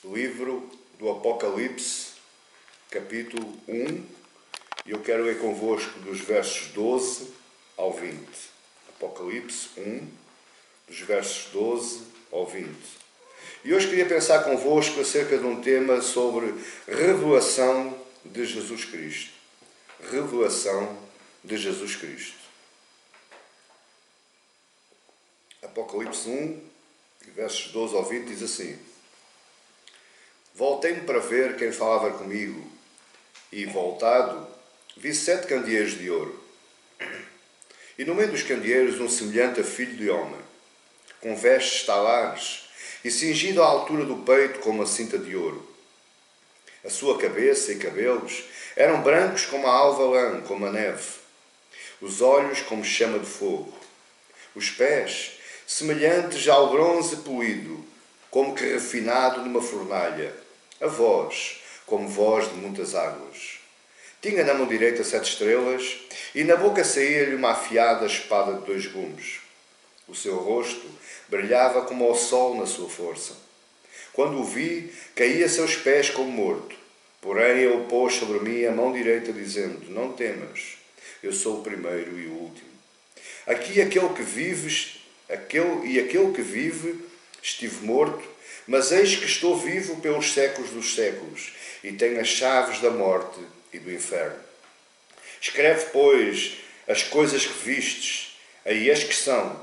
livro do Apocalipse, capítulo 1, e eu quero ler convosco dos versos 12 ao 20. Apocalipse 1, dos versos 12 ao 20. E hoje queria pensar convosco acerca de um tema sobre revelação de Jesus Cristo. Revelação de Jesus Cristo. Apocalipse 1, versos 12 ao 20, diz assim: Voltei-me para ver quem falava comigo, e, voltado, vi 7 candeeiros de ouro. E no meio dos candeeiros um semelhante a filho de homem, com vestes talares, e cingido à altura do peito com uma cinta de ouro. A sua cabeça e cabelos eram brancos como a alva lã, como a neve. Os olhos como chama de fogo. Os pés semelhantes ao bronze polido, como que refinado numa fornalha. A voz, como voz de muitas águas. Tinha na mão direita 7 estrelas, e na boca saía-lhe uma afiada espada de 2 gumes. O seu rosto brilhava como o sol na sua força. Quando o vi, caí a seus pés como morto. Porém ele pôs sobre mim a mão direita, dizendo: Não temas, eu sou o primeiro e o último. Aquele que vive estive morto, mas eis que estou vivo pelos séculos dos séculos, e tenho as chaves da morte e do inferno. Escreve, pois, as coisas que vistes, aí as que são,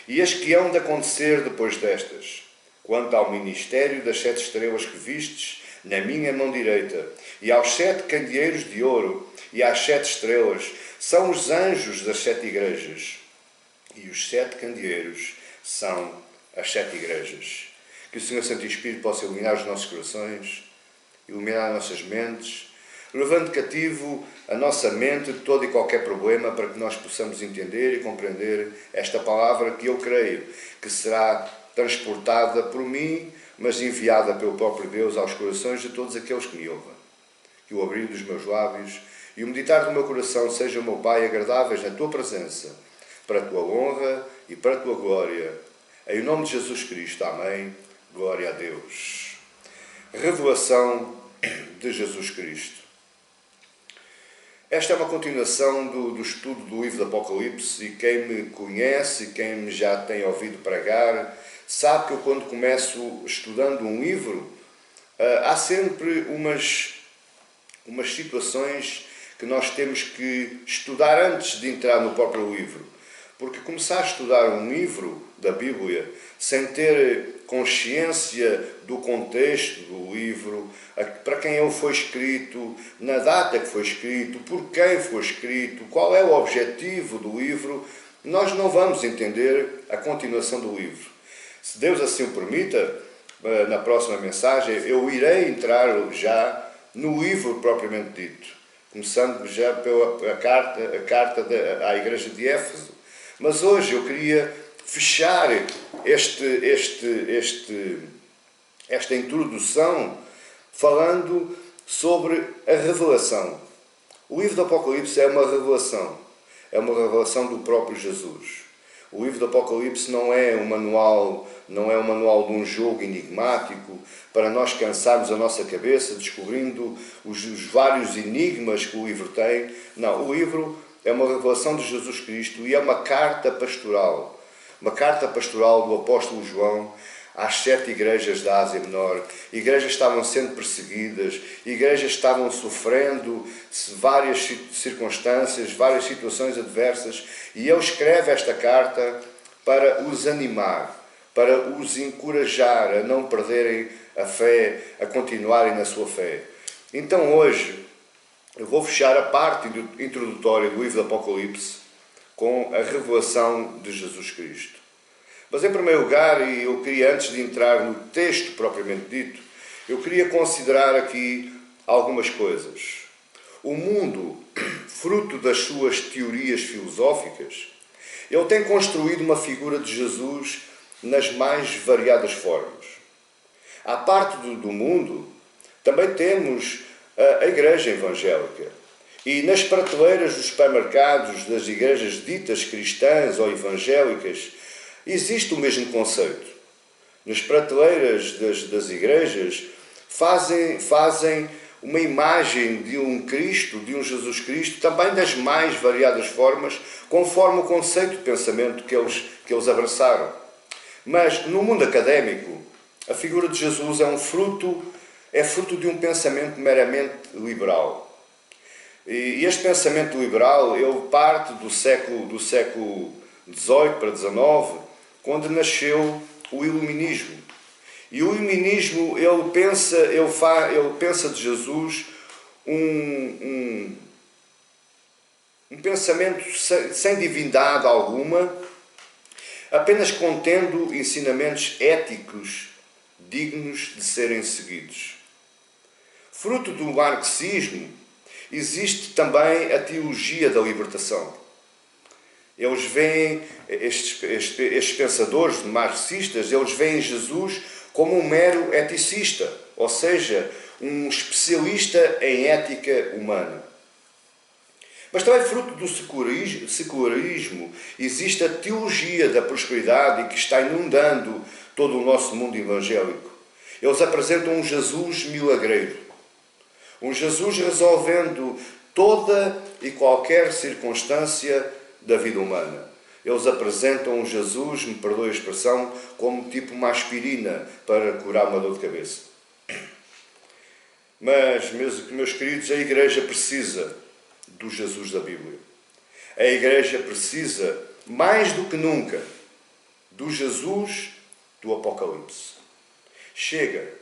e as que hão de acontecer depois destas. Quanto ao ministério das 7 estrelas que vistes na minha mão direita, e aos 7 candeeiros de ouro, e às 7 estrelas, são os anjos das 7 igrejas. E os 7 candeeiros são as 7 igrejas. Que o Senhor Santo Espírito possa iluminar os nossos corações, iluminar as nossas mentes, levando cativo a nossa mente de todo e qualquer problema, para que nós possamos entender e compreender esta palavra que eu creio que será transportada por mim, mas enviada pelo próprio Deus aos corações de todos aqueles que me ouvem. Que o abrir dos meus lábios e o meditar do meu coração sejam, meu Pai, agradáveis na Tua presença, para a Tua honra e para a Tua glória. Em nome de Jesus Cristo. Amém. Glória a Deus. Revelação de Jesus Cristo. Esta é uma continuação do estudo do livro do Apocalipse, e quem me conhece, quem me já tem ouvido pregar, sabe que eu, quando começo estudando um livro, há sempre umas situações que nós temos que estudar antes de entrar no próprio livro. Porque começar a estudar um livro da Bíblia sem ter consciência do contexto do livro, para quem ele foi escrito, na data que foi escrito, por quem foi escrito, qual é o objetivo do livro, nós não vamos entender a continuação do livro. Se Deus assim o permita, na próxima mensagem eu irei entrar já no livro propriamente dito, começando já pela carta à igreja de Éfeso. Mas hoje eu queria fechar esta introdução falando sobre a revelação. O livro do Apocalipse é uma revelação do próprio Jesus. O livro do Apocalipse não é um manual de um jogo enigmático para nós cansarmos a nossa cabeça descobrindo os vários enigmas que o livro tem. Não, o livro é uma revelação de Jesus Cristo e é uma carta pastoral do apóstolo João às 7 igrejas da Ásia Menor. Igrejas estavam sendo perseguidas, igrejas estavam sofrendo várias circunstâncias, várias situações adversas, e ele escreve esta carta para os animar, para os encorajar a não perderem a fé, a continuarem na sua fé. Então hoje eu vou fechar a parte introdutória do livro do Apocalipse com a revelação de Jesus Cristo. Mas em primeiro lugar, e eu queria, antes de entrar no texto propriamente dito, eu queria considerar aqui algumas coisas. O mundo, fruto das suas teorias filosóficas, ele tem construído uma figura de Jesus nas mais variadas formas. À parte do mundo, também temos a igreja evangélica. E nas prateleiras dos supermercados das igrejas ditas cristãs ou evangélicas existe o mesmo conceito. Nas prateleiras das igrejas fazem uma imagem de um Cristo, de um Jesus Cristo, também das mais variadas formas, conforme o conceito de pensamento que eles abraçaram. Mas no mundo académico, a figura de Jesus é fruto de um pensamento meramente liberal. E este pensamento liberal, ele parte do século XVIII para XIX, quando nasceu o Iluminismo. E o Iluminismo, ele pensa de Jesus um pensamento sem divindade alguma, apenas contendo ensinamentos éticos dignos de serem seguidos. Fruto do marxismo, existe também a teologia da libertação. Eles veem, estes pensadores marxistas, eles veem Jesus como um mero eticista, ou seja, um especialista em ética humana. Mas também fruto do secularismo existe a teologia da prosperidade que está inundando todo o nosso mundo evangélico. Eles apresentam um Jesus milagreiro, um Jesus resolvendo toda e qualquer circunstância da vida humana. Eles apresentam um Jesus, me perdoe a expressão, como tipo uma aspirina para curar uma dor de cabeça. Mas, meus queridos, a Igreja precisa do Jesus da Bíblia. A Igreja precisa, mais do que nunca, do Jesus do Apocalipse. Chega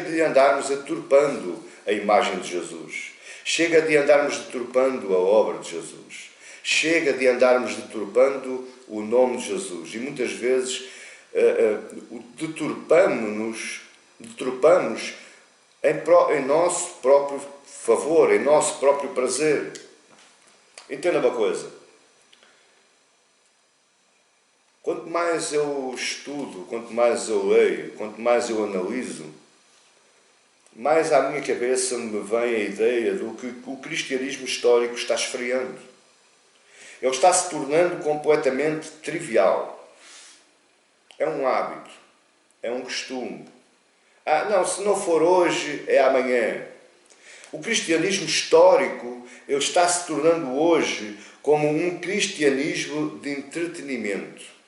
de andarmos deturpando a imagem de Jesus. Chega de andarmos deturpando a obra de Jesus. Chega de andarmos deturpando o nome de Jesus. E muitas vezes deturpamos em nosso próprio favor, em nosso próprio prazer. Entenda uma coisa. Quanto mais eu estudo, quanto mais eu leio, quanto mais eu analiso, mais à minha cabeça me vem a ideia do que o cristianismo histórico está esfriando. Ele está se tornando completamente trivial. É um hábito, é um costume. Não, se não for hoje, é amanhã. O cristianismo histórico ele está se tornando hoje como um cristianismo de entretenimento.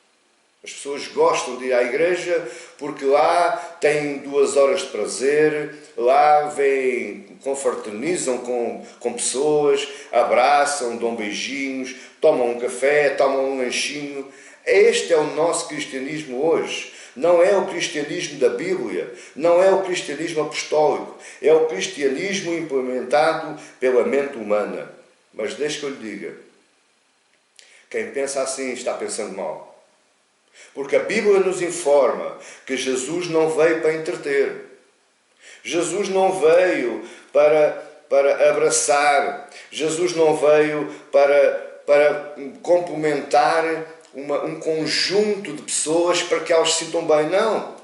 As pessoas gostam de ir à igreja porque lá têm 2 horas de prazer, lá vêm, confraternizam com pessoas, abraçam, dão beijinhos, tomam um café, tomam um lanchinho. Este é o nosso cristianismo hoje. Não é o cristianismo da Bíblia, não é o cristianismo apostólico, é o cristianismo implementado pela mente humana. Mas deixe que eu lhe diga, quem pensa assim está pensando mal. Porque a Bíblia nos informa que Jesus não veio para entreter. Jesus não veio para abraçar. Jesus não veio para complementar um conjunto de pessoas para que elas se sintam bem. Não.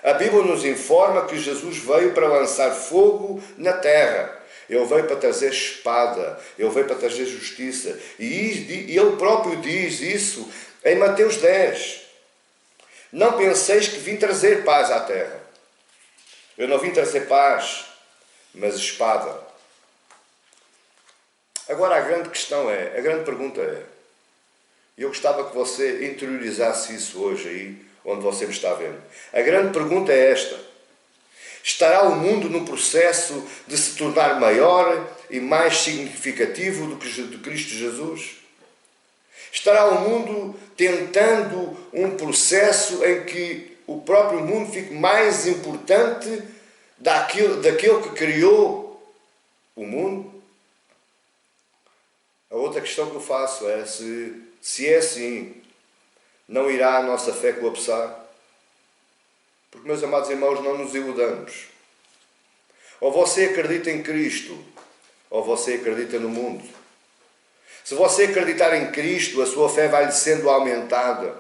A Bíblia nos informa que Jesus veio para lançar fogo na terra. Ele veio para trazer espada. Ele veio para trazer justiça. E ele próprio diz isso em Mateus 10. Não penseis que vim trazer paz à terra. Eu não vim trazer paz, mas espada. Agora a grande pergunta é, e eu gostava que você interiorizasse isso hoje aí, onde você me está vendo. A grande pergunta é esta. Estará o mundo num processo de se tornar maior e mais significativo do que de Cristo Jesus? Estará o mundo tentando um processo em que o próprio mundo fique mais importante daquele que criou o mundo? A outra questão que eu faço é se é assim, não irá a nossa fé colapsar? Porque, meus amados irmãos, não nos iludamos. Ou você acredita em Cristo, ou você acredita no mundo. Se você acreditar em Cristo, a sua fé vai sendo aumentada,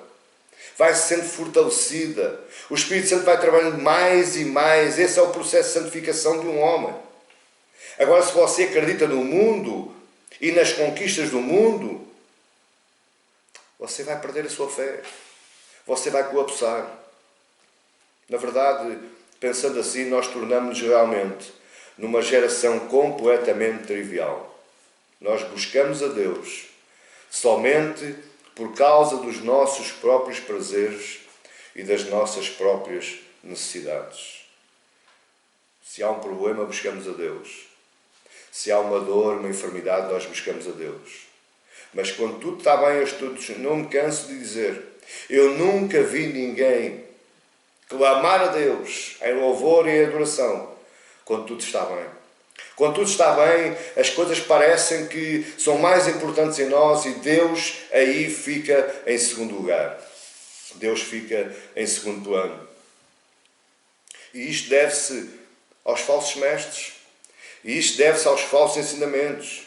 vai sendo fortalecida. O Espírito Santo vai trabalhando mais e mais. Esse é o processo de santificação de um homem. Agora, se você acredita no mundo e nas conquistas do mundo, você vai perder a sua fé. Você vai colapsar. Na verdade, pensando assim, nós tornamos-nos realmente numa geração completamente trivial. Nós buscamos a Deus somente por causa dos nossos próprios prazeres e das nossas próprias necessidades. Se há um problema, buscamos a Deus. Se há uma dor, uma enfermidade, nós buscamos a Deus. Mas quando tudo está bem, não me canso de dizer, eu nunca vi ninguém clamar a Deus em louvor e em adoração quando tudo está bem. Quando tudo está bem, as coisas parecem que são mais importantes em nós e Deus aí fica em segundo lugar. Deus fica em segundo plano. E isto deve-se aos falsos mestres. E isto deve-se aos falsos ensinamentos.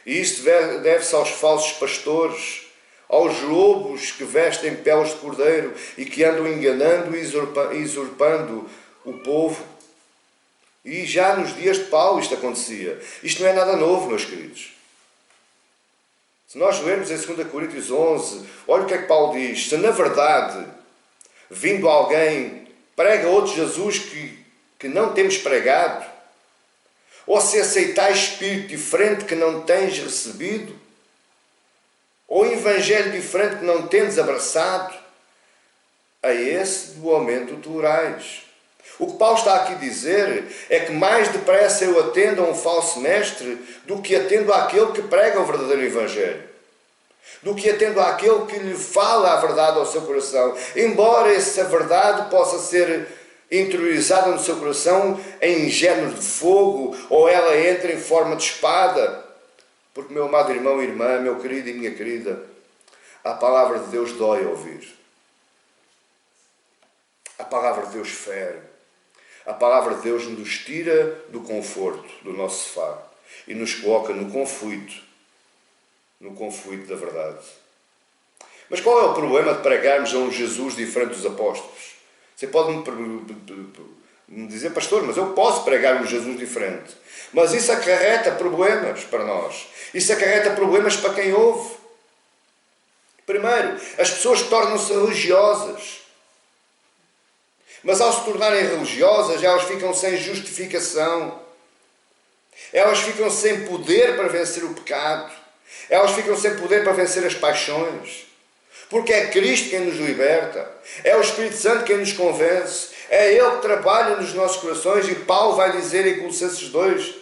E isto deve-se aos falsos pastores, aos lobos que vestem peles de cordeiro e que andam enganando e usurpando o povo. E já nos dias de Paulo isto acontecia. Isto não é nada novo, meus queridos. Se nós lermos em 2 Coríntios 11, olha o que é que Paulo diz. Se na verdade, vindo alguém, prega outro Jesus que não temos pregado, ou se aceitais espírito diferente que não tens recebido, ou evangelho diferente que não tendes abraçado, a esse do aumento tolerais. O que Paulo está aqui a dizer é que mais depressa eu atendo a um falso mestre do que atendo àquele que prega o verdadeiro evangelho. Do que atendo àquele que lhe fala a verdade ao seu coração. Embora essa verdade possa ser interiorizada no seu coração em género de fogo, ou ela entre em forma de espada. Porque, meu amado irmão e irmã, meu querido e minha querida, a palavra de Deus dói a ouvir. A palavra de Deus fere. A palavra de Deus nos tira do conforto do nosso sofá e nos coloca no conflito da verdade. Mas qual é o problema de pregarmos a um Jesus diferente dos apóstolos? Você pode me dizer, pastor, mas eu posso pregar um Jesus diferente. Mas isso acarreta problemas para nós. Isso acarreta problemas para quem ouve. Primeiro, as pessoas tornam-se religiosas. Mas ao se tornarem religiosas, elas ficam sem justificação. Elas ficam sem poder para vencer o pecado. Elas ficam sem poder para vencer as paixões. Porque é Cristo quem nos liberta. É o Espírito Santo quem nos convence. É Ele que trabalha nos nossos corações. E Paulo vai dizer em Colossenses 2,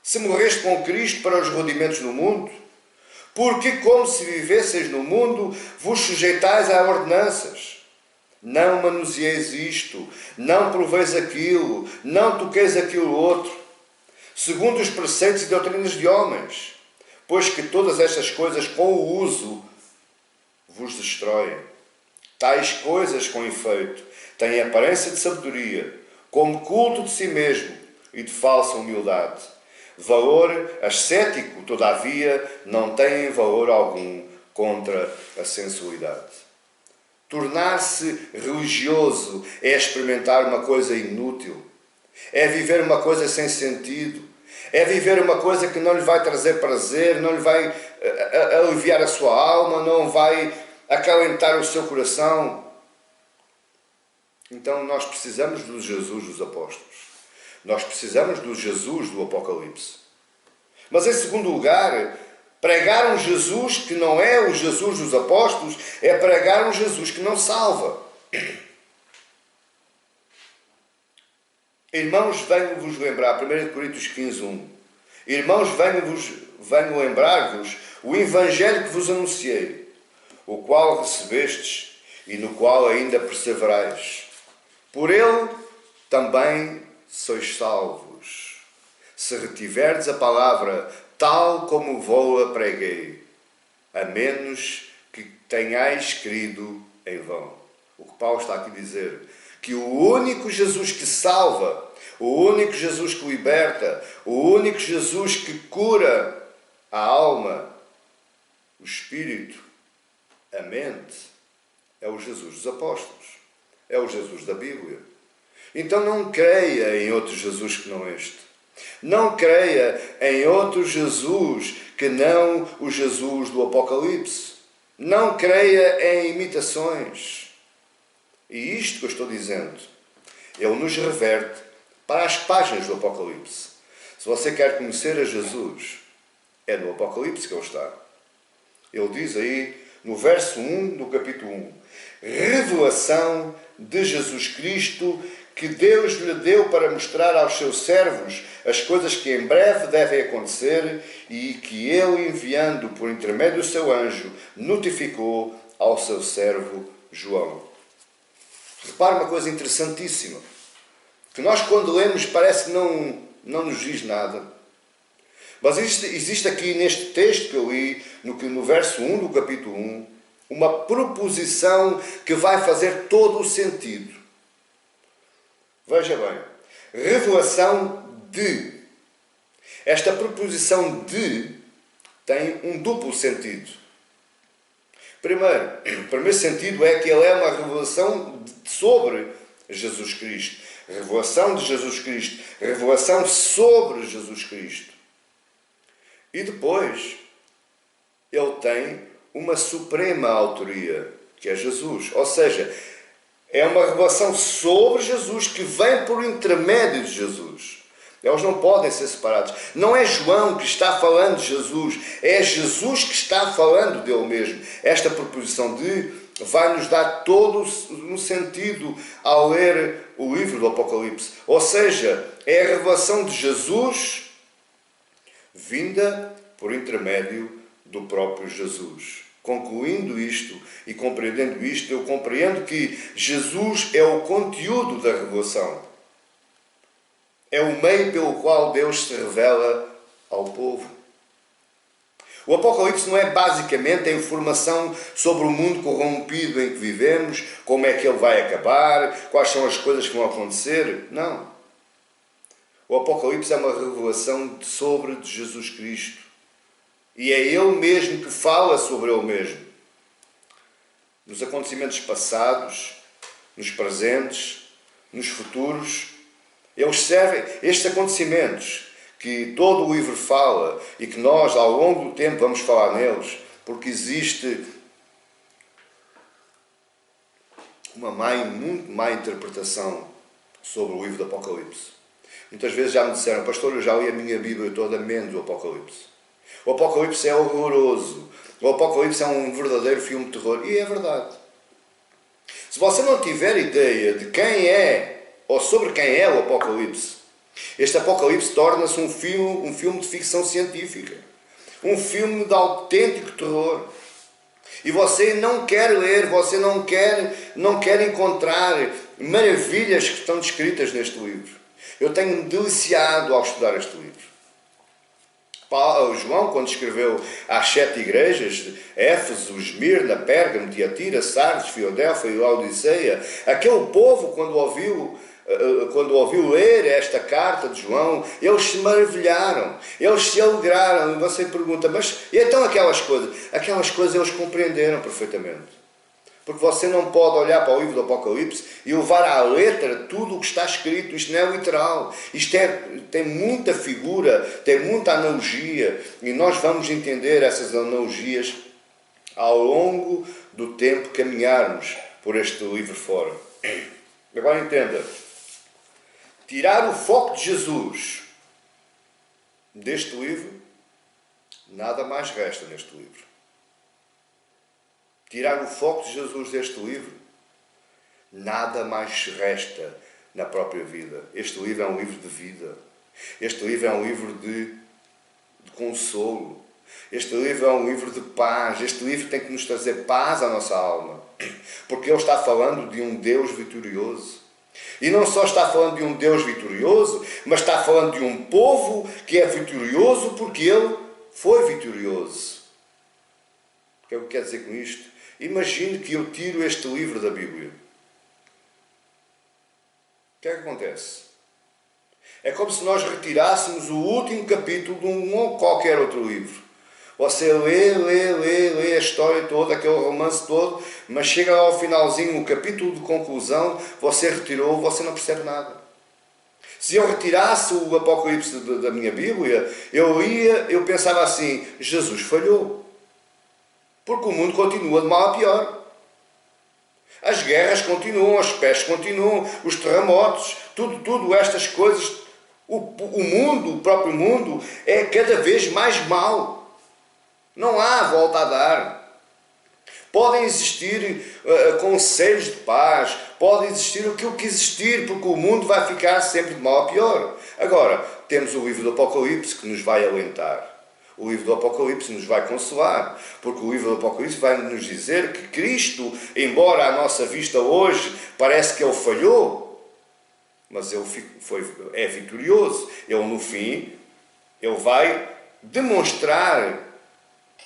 se morreste com Cristo para os rudimentos do mundo, porque como se vivesseis no mundo, vos sujeitais a ordenanças. Não manuseeis isto, não proveis aquilo, não toqueis aquilo outro, segundo os preceitos e doutrinas de homens, pois que todas estas coisas com o uso vos destroem. Tais coisas, com efeito, têm aparência de sabedoria, como culto de si mesmo e de falsa humildade. Valor ascético, todavia, não têm valor algum contra a sensualidade. Tornar-se religioso é experimentar uma coisa inútil, é viver uma coisa sem sentido, é viver uma coisa que não lhe vai trazer prazer, não lhe vai aliviar a sua alma, não vai acalentar o seu coração. Então nós precisamos do Jesus dos apóstolos. Nós precisamos do Jesus do Apocalipse. Mas em segundo lugar, pregar um Jesus que não é o Jesus dos apóstolos é pregar um Jesus que não salva. Irmãos, venho-vos lembrar, 1 Coríntios 15, 1. Irmãos, venho lembrar-vos o Evangelho que vos anunciei, o qual recebestes e no qual ainda perseverais. Por ele também sois salvos, se retiverdes a palavra tal como vou-a preguei, a menos que tenhais crido em vão. O que Paulo está aqui a dizer, que o único Jesus que salva, o único Jesus que liberta, o único Jesus que cura a alma, o espírito, a mente, é o Jesus dos apóstolos, é o Jesus da Bíblia. Então não creia em outro Jesus que não este. Não creia em outro Jesus que não o Jesus do Apocalipse. Não creia em imitações. E isto que eu estou dizendo Ele nos reverte para as páginas do Apocalipse. Se você quer conhecer a Jesus, é no Apocalipse que ele está. Ele diz aí, no verso 1 do capítulo 1, revelação de Jesus Cristo que Deus lhe deu para mostrar aos seus servos as coisas que em breve devem acontecer e que ele, enviando por intermédio do seu anjo, notificou ao seu servo João. Repare uma coisa interessantíssima, que nós quando lemos parece que não nos diz nada. Mas existe aqui neste texto que eu li, no verso 1 do capítulo 1, uma proposição que vai fazer todo o sentido. Veja bem, revelação de. Esta proposição de tem um duplo sentido. Primeiro, o primeiro sentido é que ele é uma revelação sobre Jesus Cristo. Revelação de Jesus Cristo. Revelação sobre Jesus Cristo. E depois, ele tem uma suprema autoria, que é Jesus. Ou seja, é uma revelação sobre Jesus que vem por intermédio de Jesus. Eles não podem ser separados. Não é João que está falando de Jesus, é Jesus que está falando dele mesmo. Esta proposição de vai nos dar todo um sentido ao ler o livro do Apocalipse. Ou seja, é a revelação de Jesus vinda por intermédio do próprio Jesus. Concluindo isto e compreendendo isto, eu compreendo que Jesus é o conteúdo da revelação. É o meio pelo qual Deus se revela ao povo. O Apocalipse não é basicamente a informação sobre o mundo corrompido em que vivemos, como é que ele vai acabar, quais são as coisas que vão acontecer. Não. O Apocalipse é uma revelação sobre Jesus Cristo. E é Ele mesmo que fala sobre Ele mesmo. Nos acontecimentos passados, nos presentes, nos futuros, eles servem, estes acontecimentos que todo o livro fala e que nós ao longo do tempo vamos falar neles, porque existe uma muito má interpretação sobre o livro do Apocalipse. Muitas vezes já me disseram, pastor, eu já li a minha Bíblia toda menos o Apocalipse. O Apocalipse é horroroso. O Apocalipse é um verdadeiro filme de terror. E é verdade. Se você não tiver ideia de quem é ou sobre quem é o Apocalipse, este Apocalipse torna-se um filme de ficção científica. Um filme de autêntico terror. E você não quer ler, você não quer encontrar maravilhas que estão descritas neste livro. Eu tenho-me deliciado ao estudar este livro. João, quando escreveu às 7 igrejas, Éfeso, Esmirna, Pérgamo, Tiatira, Sardes, Filadélfia e Laodiceia, aquele povo, quando ouviu ler esta carta de João, eles se maravilharam, eles se alegraram. E você pergunta, mas e então aquelas coisas? Aquelas coisas eles compreenderam perfeitamente. Porque você não pode olhar para o livro do Apocalipse e levar à letra tudo o que está escrito. Isto não é literal. Isto tem muita figura, tem muita analogia. E nós vamos entender essas analogias ao longo do tempo que caminharmos por este livro fora. Agora entenda. Tirar o foco de Jesus deste livro, nada mais resta neste livro. Tirar o foco de Jesus deste livro, nada mais resta na própria vida. Este livro é um livro de vida. Este livro é um livro de consolo. Este livro é um livro de paz. Este livro tem que nos trazer paz à nossa alma. Porque ele está falando de um Deus vitorioso. E não só está falando de um Deus vitorioso, mas está falando de um povo que é vitorioso porque ele foi vitorioso. O que é que quer dizer com isto? Imagine que eu tiro este livro da Bíblia. O que é que acontece? É como se nós retirássemos o último capítulo de um ou qualquer outro livro. Você lê a história toda, aquele romance todo, mas chega ao finalzinho, o capítulo de conclusão, você retirou, você não percebe nada. Se eu retirasse o Apocalipse da minha Bíblia, eu pensava assim, Jesus falhou. Porque o mundo continua de mal a pior. As guerras continuam, as pestes continuam, os terremotos, tudo estas coisas. O mundo, o próprio mundo, é cada vez mais mau. Não há volta a dar. Podem existir conselhos de paz, pode existir aquilo que existir, porque o mundo vai ficar sempre de mal a pior. Agora, temos o livro do Apocalipse que nos vai alentar. O livro do Apocalipse nos vai consolar, porque o livro do Apocalipse vai nos dizer que Cristo, embora à nossa vista hoje parece que ele falhou, mas ele é vitorioso. Ele, no fim, ele vai demonstrar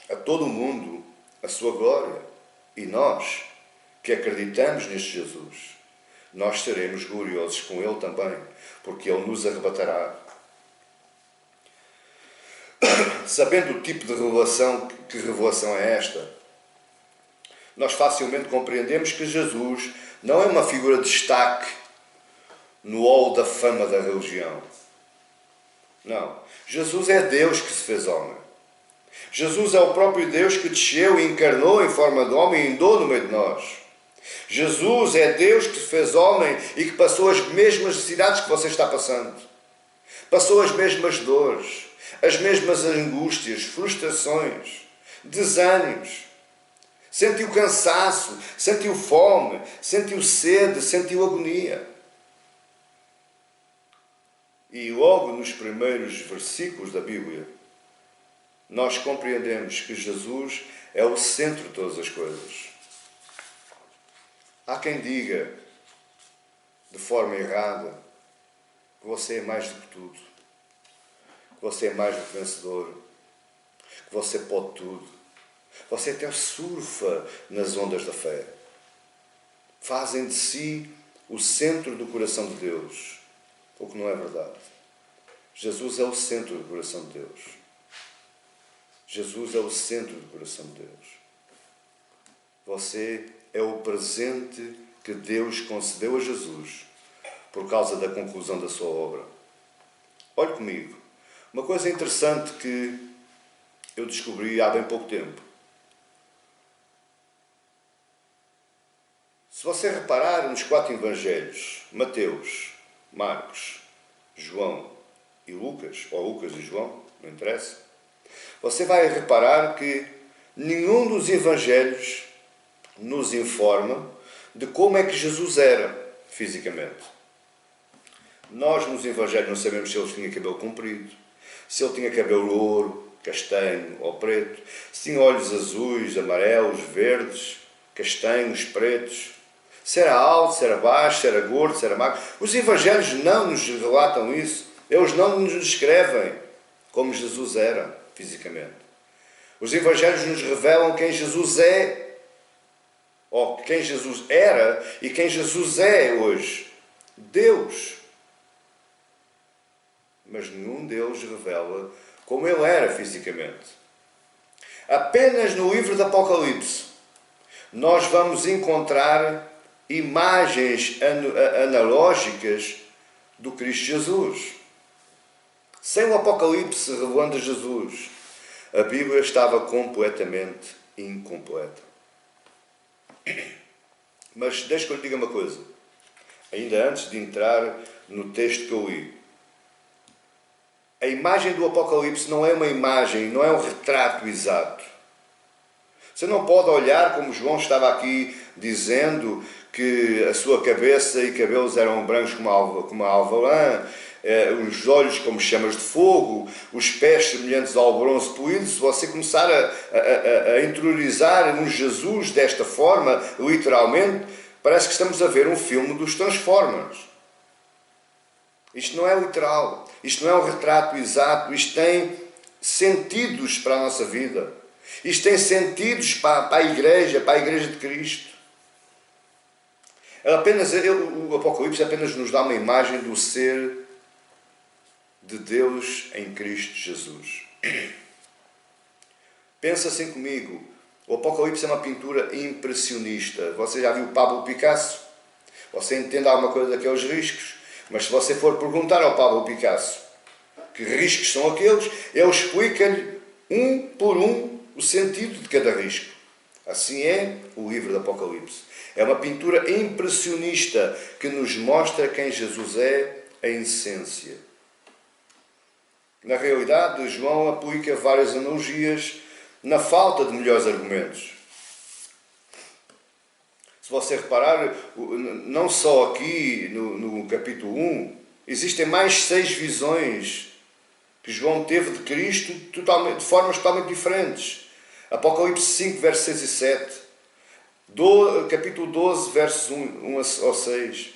a todo o mundo a sua glória. E nós, que acreditamos neste Jesus, nós seremos gloriosos com ele também, porque ele nos arrebatará. Sabendo o tipo de revelação, que revelação é esta, nós facilmente compreendemos que Jesus não é uma figura de destaque no hall da fama da religião. Não. Jesus é Deus que se fez homem. Jesus é o próprio Deus que desceu e encarnou em forma de homem e andou no meio de nós. Jesus é Deus que se fez homem e que passou as mesmas necessidades que você está passando. Passou as mesmas dores, as mesmas angústias, frustrações, desânimos. Sentiu cansaço, sentiu fome, sentiu sede, sentiu agonia. E logo nos primeiros versículos da Bíblia, nós compreendemos que Jesus é o centro de todas as coisas. Há quem diga, de forma errada, que você é mais do que tudo, que você é mais do que vencedor, que você pode tudo. Você até surfa nas ondas da fé. Fazem de si o centro do coração de Deus, o que não é verdade. Jesus é o centro do coração de Deus. Jesus é o centro do coração de Deus. Você é o presente que Deus concedeu a Jesus por causa da conclusão da sua obra. Olhe comigo. Uma coisa interessante que eu descobri há bem pouco tempo. Se você reparar nos 4 evangelhos, Mateus, Marcos, João e Lucas, ou Lucas e João, não interessa, você vai reparar que nenhum dos evangelhos nos informa de como é que Jesus era fisicamente. Nós nos evangelhos não sabemos se ele tinha cabelo comprido, se ele tinha cabelo louro, castanho ou preto, se tinha olhos azuis, amarelos, verdes, castanhos, pretos, se era alto, se era baixo, se era gordo, se era magro. Os evangelhos não nos relatam isso. Eles não nos descrevem como Jesus era fisicamente. Os evangelhos nos revelam quem Jesus é, ou quem Jesus era e quem Jesus é hoje. Deus. Mas nenhum deles revela como ele era fisicamente. Apenas no livro do Apocalipse nós vamos encontrar imagens analógicas do Cristo Jesus. Sem o Apocalipse revelando a Jesus, a Bíblia estava completamente incompleta. Mas deixe que eu lhe diga uma coisa, ainda antes de entrar no texto que eu li. A imagem do Apocalipse não é uma imagem, não é um retrato exato. Você não pode olhar como João estava aqui dizendo que a sua cabeça e cabelos eram brancos como a alva-lã, os olhos como chamas de fogo, os pés semelhantes ao bronze polido. Se você começar a interiorizar um Jesus desta forma, literalmente, parece que estamos a ver um filme dos Transformers. Isto não é literal, isto não é um retrato exato, isto tem sentidos para a nossa vida. Isto tem sentidos para a Igreja de Cristo. O Apocalipse apenas nos dá uma imagem do ser de Deus em Cristo Jesus. Pensa assim comigo. O Apocalipse é uma pintura impressionista. Você já viu Pablo Picasso? Você entende alguma coisa daqueles riscos? Mas se você for perguntar ao Pablo Picasso que riscos são aqueles, ele explica-lhe um por um o sentido de cada risco. Assim é o livro do Apocalipse. É uma pintura impressionista que nos mostra quem Jesus é em essência. Na realidade, João aplica várias analogias na falta de melhores argumentos. Se você reparar, não só aqui no capítulo 1, existem mais 6 visões que João teve de Cristo de formas totalmente diferentes. Apocalipse 5, versos 6 e 7. Capítulo 12, versos 1 ao 6.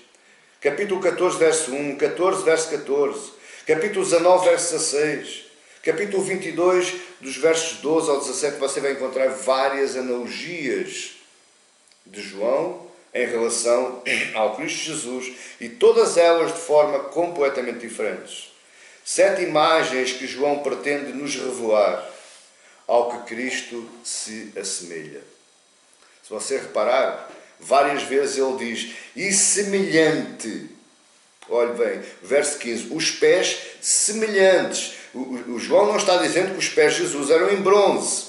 Capítulo 14, verso 1. 14, verso 14. Capítulo 19, verso 16. Capítulo 22, dos versos 12 ao 17, você vai encontrar várias analogias de João em relação ao Cristo Jesus, e todas elas de forma completamente diferentes. 7 imagens que João pretende nos revelar ao que Cristo se assemelha. Se você reparar, várias vezes ele diz, e semelhante. Olhe bem, verso 15, os pés semelhantes. O João não está dizendo que os pés de Jesus eram em bronze.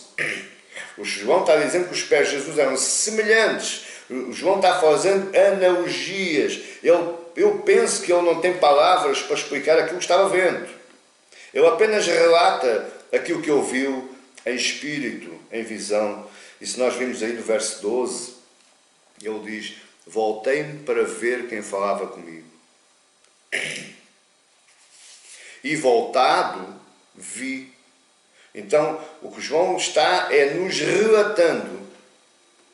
O João está dizendo que os pés de Jesus eram semelhantes. O João está fazendo analogias. Eu penso que ele não tem palavras para explicar aquilo que estava vendo. Ele apenas relata aquilo que ouviu em espírito, em visão. E se nós vimos aí no verso 12, ele diz, voltei-me para ver quem falava comigo. E voltado, vi. Então, o que João está é nos relatando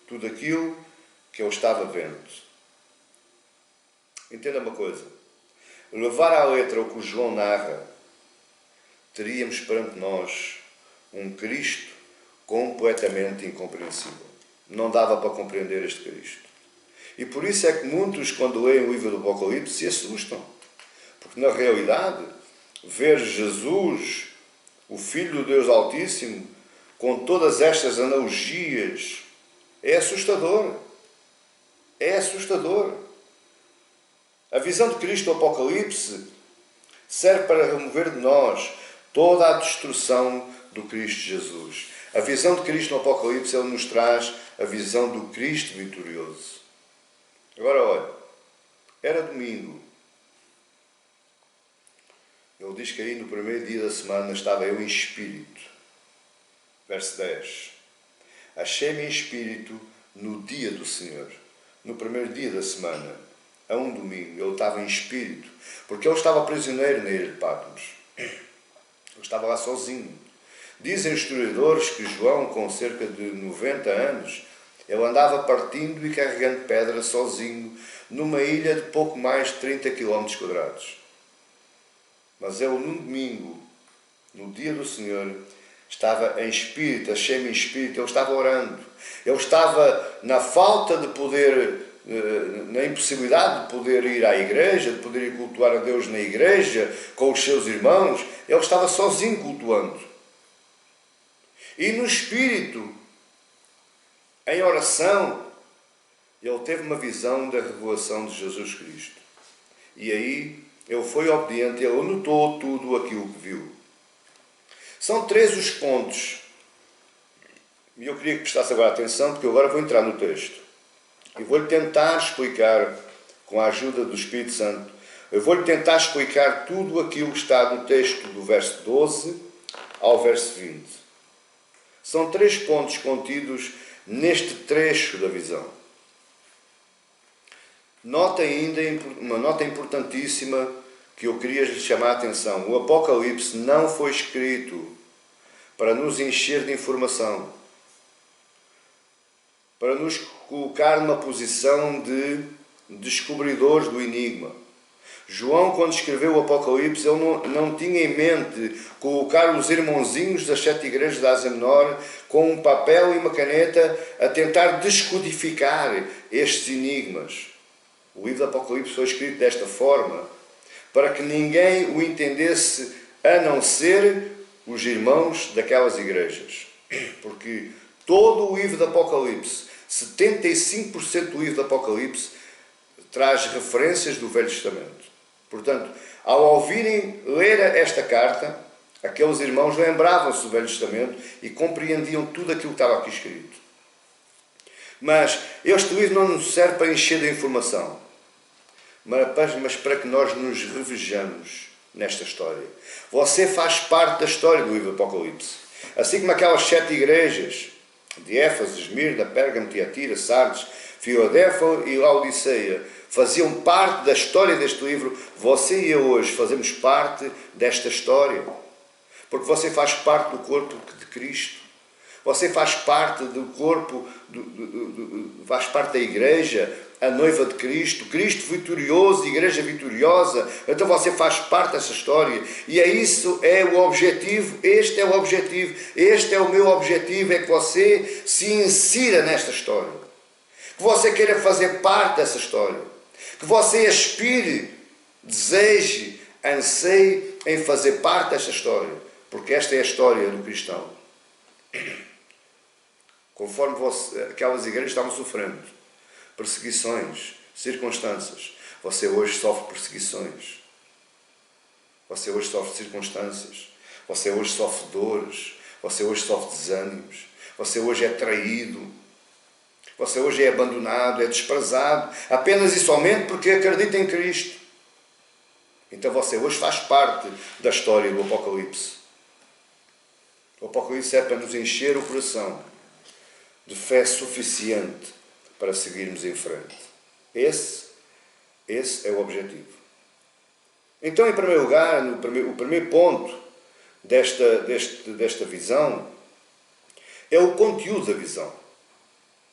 tudo aquilo que ele estava vendo. Entenda uma coisa. Levar à letra o que o João narra, teríamos perante nós um Cristo completamente incompreensível. Não dava para compreender este Cristo. E por isso é que muitos, quando leem o livro do Apocalipse, se assustam. Porque, na realidade, ver Jesus, o Filho do Deus Altíssimo, com todas estas analogias, é assustador. É assustador. A visão de Cristo do Apocalipse serve para remover de nós toda a destruição do Cristo Jesus. A visão de Cristo no Apocalipse, ele nos traz a visão do Cristo vitorioso. Agora, olha, era domingo. Ele diz que aí no primeiro dia da semana estava eu em espírito. Verso 10. Achei-me em espírito no dia do Senhor. No primeiro dia da semana, a um domingo, ele estava em espírito. Porque ele estava prisioneiro na ilha de Patmos. Ele estava lá sozinho. Dizem os historiadores que João, com cerca de 90 anos, ele andava partindo e carregando pedra sozinho numa ilha de pouco mais de 30 km quadrados. Mas ele, num domingo, no dia do Senhor, estava em espírito, achei-me em espírito, ele estava orando. Ele estava na falta de poder, na impossibilidade de poder ir à igreja, de poder ir cultuar a Deus na igreja, com os seus irmãos. Ele estava sozinho cultuando. E no espírito, em oração, ele teve uma visão da revelação de Jesus Cristo. E aí ele foi obediente, ele anotou tudo aquilo que viu. São 3 os pontos. E eu queria que prestasse agora atenção, porque eu agora vou entrar no texto. E vou-lhe tentar explicar, com a ajuda do Espírito Santo, eu vou-lhe tentar explicar tudo aquilo que está no texto do verso 12 ao verso 20. São 3 pontos contidos neste trecho da visão. Nota ainda uma nota importantíssima que eu queria lhe chamar a atenção. O Apocalipse não foi escrito para nos encher de informação, para nos colocar numa posição de descobridores do enigma. João, quando escreveu o Apocalipse, ele não tinha em mente colocar os irmãozinhos das 7 igrejas da Ásia Menor com um papel e uma caneta a tentar descodificar estes enigmas. O livro do Apocalipse foi escrito desta forma para que ninguém o entendesse a não ser os irmãos daquelas igrejas. Porque todo o livro do Apocalipse, 75% do livro do Apocalipse, traz referências do Velho Testamento. Portanto, ao ouvirem ler esta carta, aqueles irmãos lembravam-se do Velho Testamento e compreendiam tudo aquilo que estava aqui escrito. Mas este livro não nos serve para encher de informação, mas para que nós nos revejamos nesta história. Você faz parte da história do livro do Apocalipse. Assim como aquelas 7 igrejas de Éfeso, Esmirna, Pérgamo, Tiatira, Sardes, Filadélfia e Laodiceia faziam parte da história deste livro, você e eu hoje fazemos parte desta história. Porque você faz parte do corpo de Cristo. Você faz parte do corpo, faz parte da igreja, a noiva de Cristo, Cristo vitorioso, igreja vitoriosa. Então você faz parte dessa história. E isso é o objetivo, este é o objetivo, este é o meu objetivo, é que você se insira nesta história. Que você queira fazer parte dessa história. Que você aspire, deseje, anseie em fazer parte desta história. Porque esta é a história do cristão. Conforme aquelas igrejas estavam sofrendo perseguições, circunstâncias, você hoje sofre perseguições. Você hoje sofre circunstâncias. Você hoje sofre dores. Você hoje sofre desânimos. Você hoje é traído. Você hoje é abandonado, é desprezado, apenas e somente porque acredita em Cristo. Então você hoje faz parte da história do Apocalipse. O Apocalipse é para nos encher o coração de fé suficiente para seguirmos em frente. Esse é o objetivo. Então, em primeiro lugar, o primeiro ponto desta visão é o conteúdo da visão.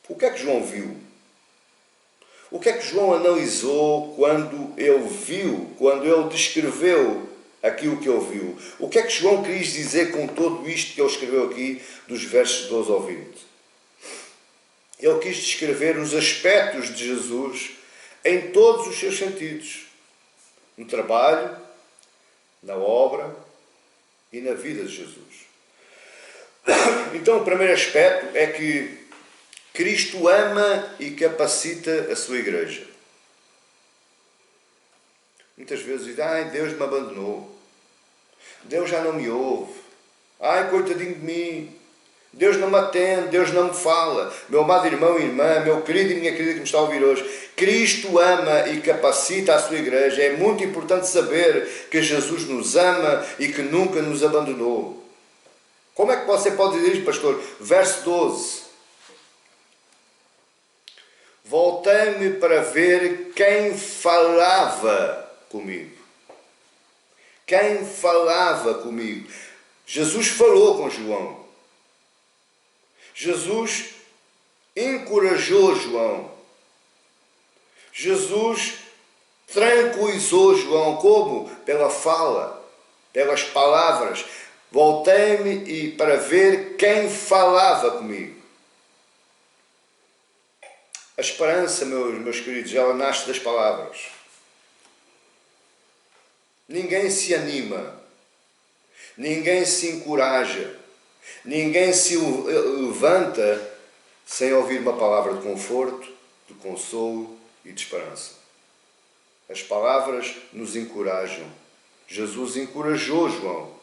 O que é que João viu? O que é que João analisou quando ele descreveu aquilo que ele viu? O que é que João quis dizer com tudo isto que ele escreveu aqui, dos versos 12 ao 20? Ele quis descrever os aspectos de Jesus em todos os seus sentidos. No trabalho, na obra e na vida de Jesus. Então, o primeiro aspecto é que Cristo ama e capacita a sua igreja. Muitas vezes dizem, ai, Deus me abandonou. Deus já não me ouve. Ai, coitadinho de mim. Deus não me atende, Deus não me fala. Meu amado irmão e irmã, meu querido e minha querida que me está a ouvir hoje, Cristo ama e capacita a sua igreja. É muito importante saber que Jesus nos ama e que nunca nos abandonou. Como é que você pode dizer isto, pastor? Verso 12. Voltei-me para ver quem falava comigo. Quem falava comigo? Jesus falou com João. Jesus encorajou João. Jesus tranquilizou João. Como? Pela fala, pelas palavras. Voltei-me para ver quem falava comigo. A esperança, meus queridos, ela nasce das palavras. Ninguém se anima, ninguém se encoraja, ninguém se levanta sem ouvir uma palavra de conforto, de consolo e de esperança. As palavras nos encorajam. Jesus encorajou João.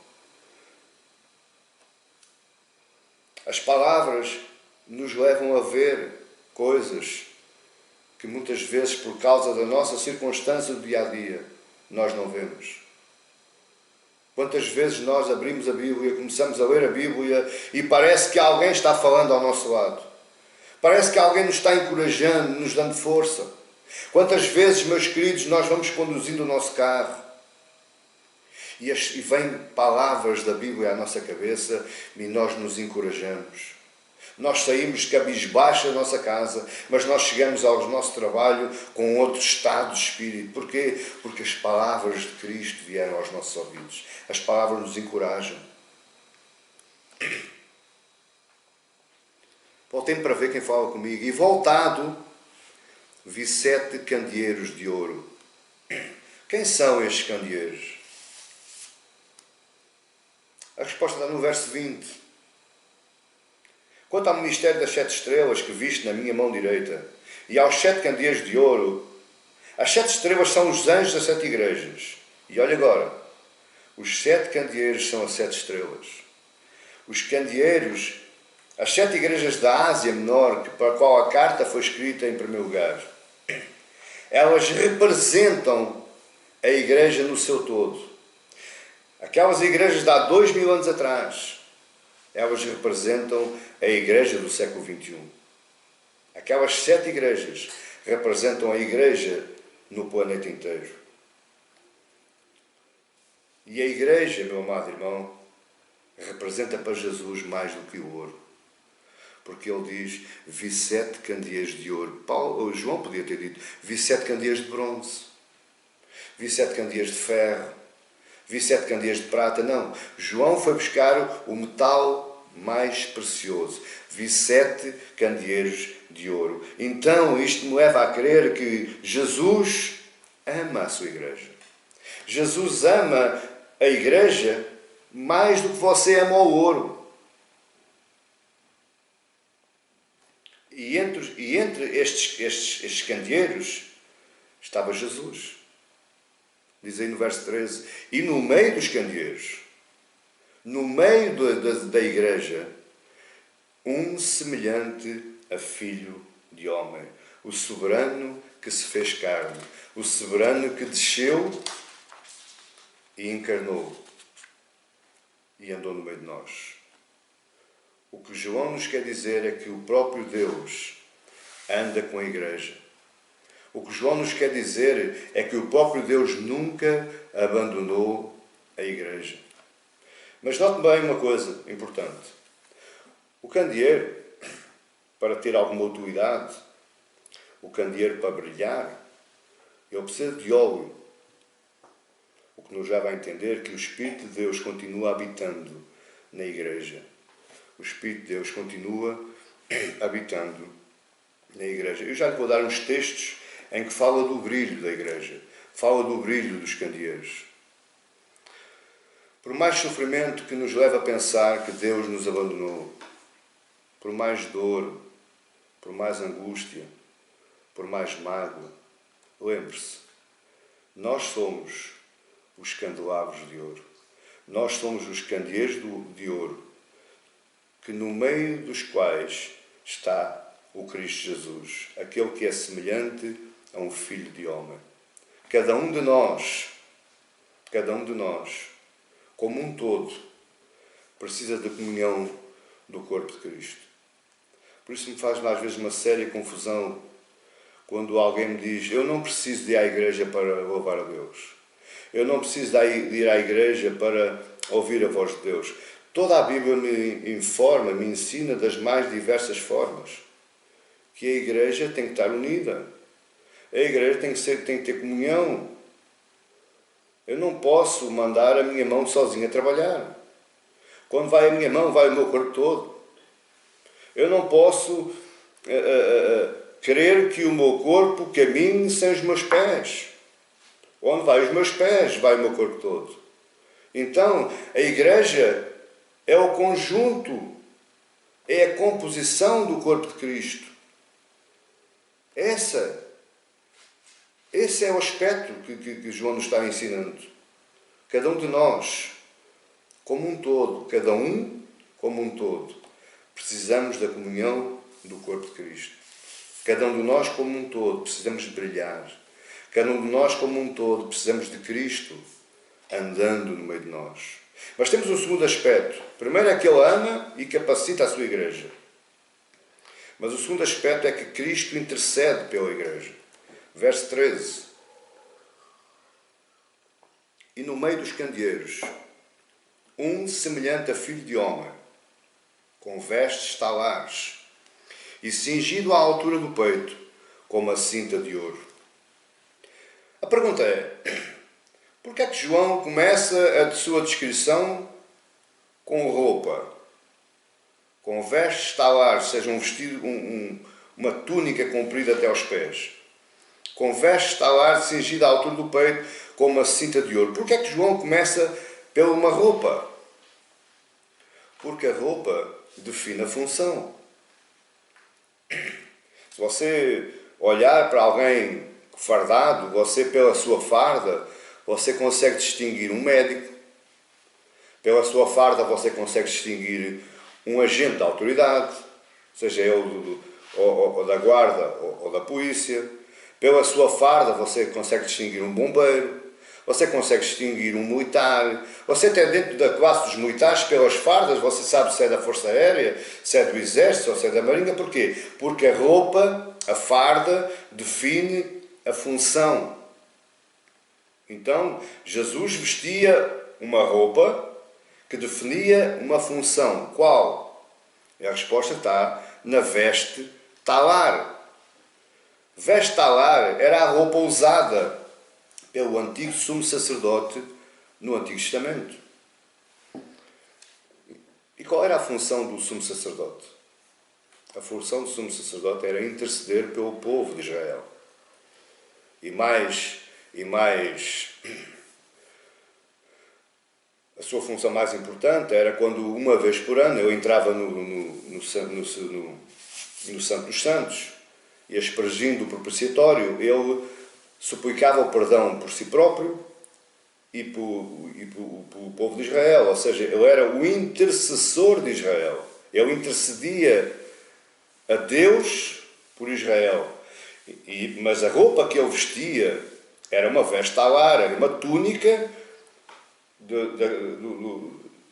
As palavras nos levam a ver coisas que muitas vezes, por causa da nossa circunstância do dia-a-dia, nós não vemos. Quantas vezes nós abrimos a Bíblia, começamos a ler a Bíblia e parece que alguém está falando ao nosso lado. Parece que alguém nos está encorajando, nos dando força. Quantas vezes, meus queridos, nós vamos conduzindo o nosso carro e vêm palavras da Bíblia à nossa cabeça e nós nos encorajamos. Nós saímos cabisbaixo da nossa casa, mas nós chegamos ao nosso trabalho com outro estado de espírito. Porquê? Porque as palavras de Cristo vieram aos nossos ouvidos. As palavras nos encorajam. Voltei para ver quem fala comigo. E voltado, vi 7 candeeiros de ouro. Quem são estes candeeiros? A resposta está no verso 20. Quanto ao ministério das 7 estrelas que viste na minha mão direita, e aos 7 candeeiros de ouro, as 7 estrelas são os anjos das 7 igrejas. E olha agora, os 7 candeeiros são as 7 estrelas. Os candeeiros As 7 igrejas da Ásia Menor, para a qual a carta foi escrita em primeiro lugar, elas representam a igreja no seu todo. Aquelas igrejas de há 2000 anos atrás, elas representam a igreja do século XXI. Aquelas 7 igrejas representam a igreja no planeta inteiro. E a igreja, meu amado irmão, representa para Jesus mais do que o ouro. Porque ele diz, vi 7 candeeiros de ouro. João podia ter dito, vi 7 candeeiros de bronze. Vi 7 candeeiros de ferro. Vi 7 candeeiros de prata. Não, João foi buscar o metal mais precioso. Vi 7 candeeiros de ouro. Então, isto me leva a crer que Jesus ama a sua igreja. Jesus ama a igreja mais do que você ama o ouro. E entre estes candeeiros estava Jesus. Diz aí no verso 13. E no meio dos candeeiros, no meio da igreja, um semelhante a filho de homem. O soberano que se fez carne. O soberano que desceu e encarnou. E andou no meio de nós. O que João nos quer dizer é que o próprio Deus anda com a igreja. O que João nos quer dizer é que o próprio Deus nunca abandonou a igreja. Mas note bem uma coisa importante. O candeeiro, para ter alguma utilidade, o candeeiro para brilhar, ele precisa de óleo. O que nos leva a entender que o Espírito de Deus continua habitando na igreja. O Espírito de Deus continua habitando na igreja. Eu já lhe vou dar uns textos em que fala do brilho da igreja. Fala do brilho dos candeeiros. Por mais sofrimento que nos leva a pensar que Deus nos abandonou, por mais dor, por mais angústia, por mais mágoa, lembre-se, nós somos os candelabros de ouro. Nós somos os candeeiros de ouro, que no meio dos quais está o Cristo Jesus, aquele que é semelhante a um filho de homem. Cada um de nós, como um todo, precisa da comunhão do corpo de Cristo. Por isso me faz às vezes uma séria confusão quando alguém me diz, eu não preciso de ir à igreja para louvar a Deus. Eu não preciso de ir à igreja para ouvir a voz de Deus. Toda a Bíblia me informa, me ensina das mais diversas formas que a igreja tem que estar unida. A igreja tem que ter comunhão. Eu não posso mandar a minha mão sozinha trabalhar. Quando vai a minha mão, vai o meu corpo todo. Eu não posso querer que o meu corpo caminhe sem os meus pés. Onde vai os meus pés, vai o meu corpo todo. Então, a igreja é o conjunto, é a composição do corpo de Cristo. Esse é o aspecto que João nos está ensinando. Cada um de nós, como um todo, cada um como um todo, precisamos da comunhão do corpo de Cristo. Cada um de nós, como um todo, precisamos de brilhar. Cada um de nós, como um todo, precisamos de Cristo andando no meio de nós. Mas temos um segundo aspecto. Primeiro é que Ele ama e capacita a sua igreja. Mas o segundo aspecto é que Cristo intercede pela igreja. Verso 13. E no meio dos candeeiros, um semelhante a filho de homem, com vestes talares, e cingido à altura do peito, com uma cinta de ouro. A pergunta é, por que é que João começa a sua descrição com roupa, com vestes talares, seja um vestido, uma túnica comprida até aos pés, com vestes talares cingida à altura do peito, com uma cinta de ouro? Por que é que João começa pela uma roupa? Porque a roupa define a função. Se você olhar para alguém fardado, você pela sua farda, você consegue distinguir um médico. Pela sua farda você consegue distinguir um agente da autoridade, seja ele ou da guarda ou da polícia. Pela sua farda você consegue distinguir um bombeiro, você consegue distinguir um militar, você até dentro da classe dos militares, pelas fardas, você sabe se é da Força Aérea, se é do Exército ou se é da Marinha. Porquê? Porque a roupa, a farda, define a função. Então, Jesus vestia uma roupa que definia uma função. Qual? E a resposta está na veste talar. Veste talar era a roupa usada pelo antigo sumo sacerdote no Antigo Testamento. E qual era a função do sumo sacerdote? A função do sumo sacerdote era interceder pelo povo de Israel. E mais, a sua função mais importante era quando, uma vez por ano, eu entrava no Santo dos Santos e, aspergindo o propiciatório, ele suplicava o perdão por si próprio e pelo povo de Israel. Ou seja, ele era o intercessor de Israel. Ele intercedia a Deus por Israel. Mas a roupa que ele vestia era uma veste talar, era uma túnica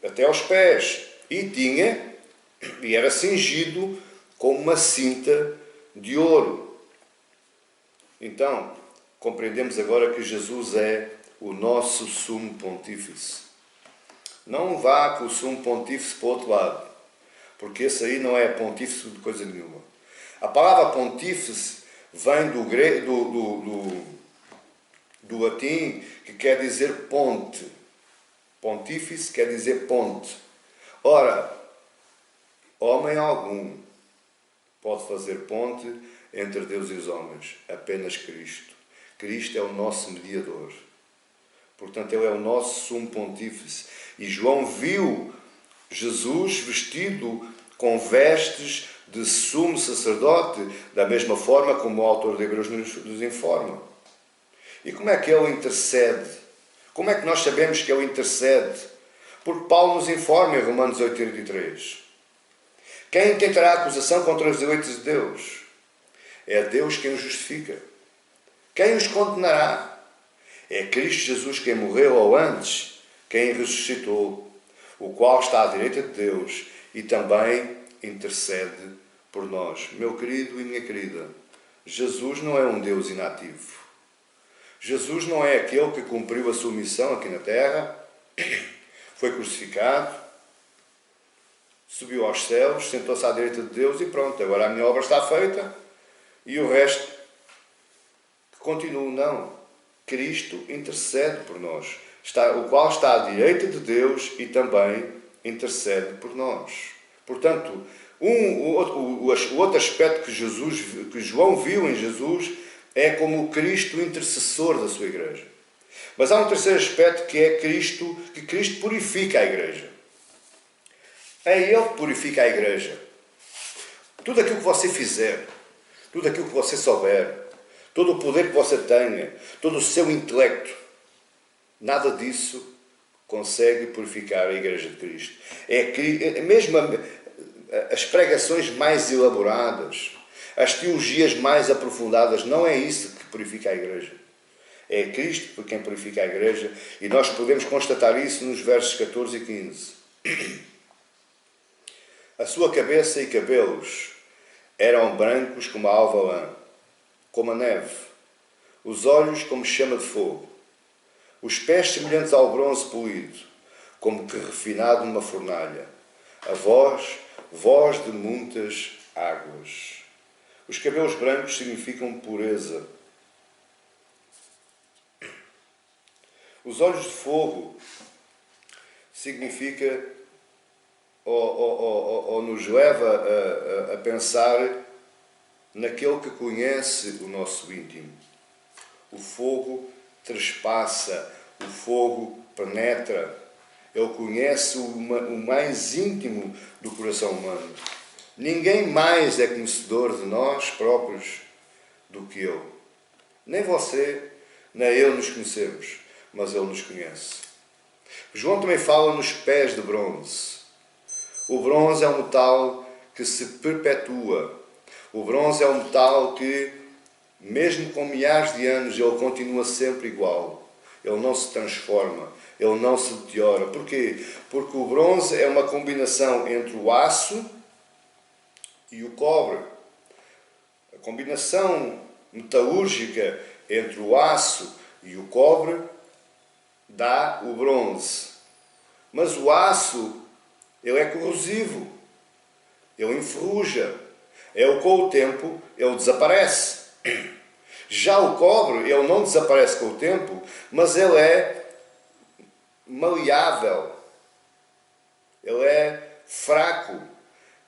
até aos pés. E era cingido com uma cinta de ouro. Então, compreendemos agora que Jesus é o nosso sumo pontífice. Não vá com o sumo pontífice para o outro lado, porque esse aí não é pontífice de coisa nenhuma. A palavra pontífice vem do latim, que quer dizer ponte. Pontífice quer dizer ponte. Ora, homem algum pode fazer ponte entre Deus e os homens, apenas Cristo. Cristo é o nosso mediador. Portanto, ele é o nosso sumo pontífice. E João viu Jesus vestido com vestes de sumo sacerdote, da mesma forma como o autor de Hebreus nos informa. E como é que ele intercede? Como é que nós sabemos que ele intercede? Porque Paulo nos informa em Romanos 8,33. Quem intentará acusação contra os eleitos de Deus? É Deus quem os justifica. Quem os condenará? É Cristo Jesus quem morreu, ou antes, quem ressuscitou, o qual está à direita de Deus e também intercede por nós. Meu querido e minha querida, Jesus não é um Deus inativo. Jesus não é aquele que cumpriu a sua missão aqui na terra, foi crucificado, subiu aos céus, sentou-se à direita de Deus e pronto, agora a minha obra está feita e o resto continua. Não. Cristo intercede por nós, o qual está à direita de Deus e também intercede por nós. Portanto, o outro aspecto que João viu em Jesus é como o Cristo intercessor da sua igreja. Mas há um terceiro aspecto que é que Cristo purifica a igreja. É Ele que purifica a igreja. Tudo aquilo que você fizer, tudo aquilo que você souber, todo o poder que você tenha, todo o seu intelecto, nada disso consegue purificar a Igreja de Cristo. Mesmo as pregações mais elaboradas, as teologias mais aprofundadas, não é isso que purifica a Igreja. É Cristo por quem purifica a Igreja, e nós podemos constatar isso nos versos 14 e 15. A sua cabeça e cabelos eram brancos como a alva lã, como a neve, os olhos como chama de fogo, os pés semelhantes ao bronze polido, como que refinado numa fornalha, a voz de muitas águas. Os cabelos brancos significam pureza. Os olhos de fogo significa ou nos leva a pensar naquele que conhece o nosso íntimo. O fogo trespassa, o fogo penetra. Ele conhece o mais íntimo do coração humano. Ninguém mais é conhecedor de nós próprios do que Ele. Nem você, nem eu nos conhecemos, mas Ele nos conhece. João também fala nos pés de bronze. O bronze é um metal que se perpetua. O bronze é um metal que, mesmo com milhares de anos, ele continua sempre igual. Ele não se transforma, ele não se deteriora. Porquê? Porque o bronze é uma combinação entre o aço e o cobre. A combinação metalúrgica entre o aço e o cobre dá o bronze. Mas o aço, ele é corrosivo, ele enferruja. Com o tempo, ele desaparece. Já o cobre, ele não desaparece com o tempo, mas ele é maleável. Ele é fraco.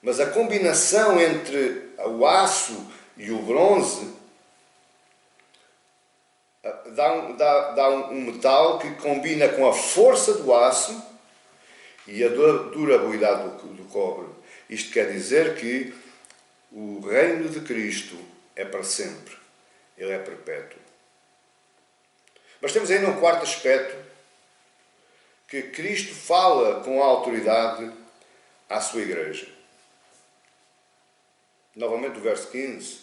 Mas a combinação entre o aço e o bronze dá um metal que combina com a força do aço e a durabilidade do cobre. Isto quer dizer que o reino de Cristo é para sempre. Ele é perpétuo. Mas temos ainda um quarto aspecto, que Cristo fala com autoridade à sua igreja. Novamente o verso 15.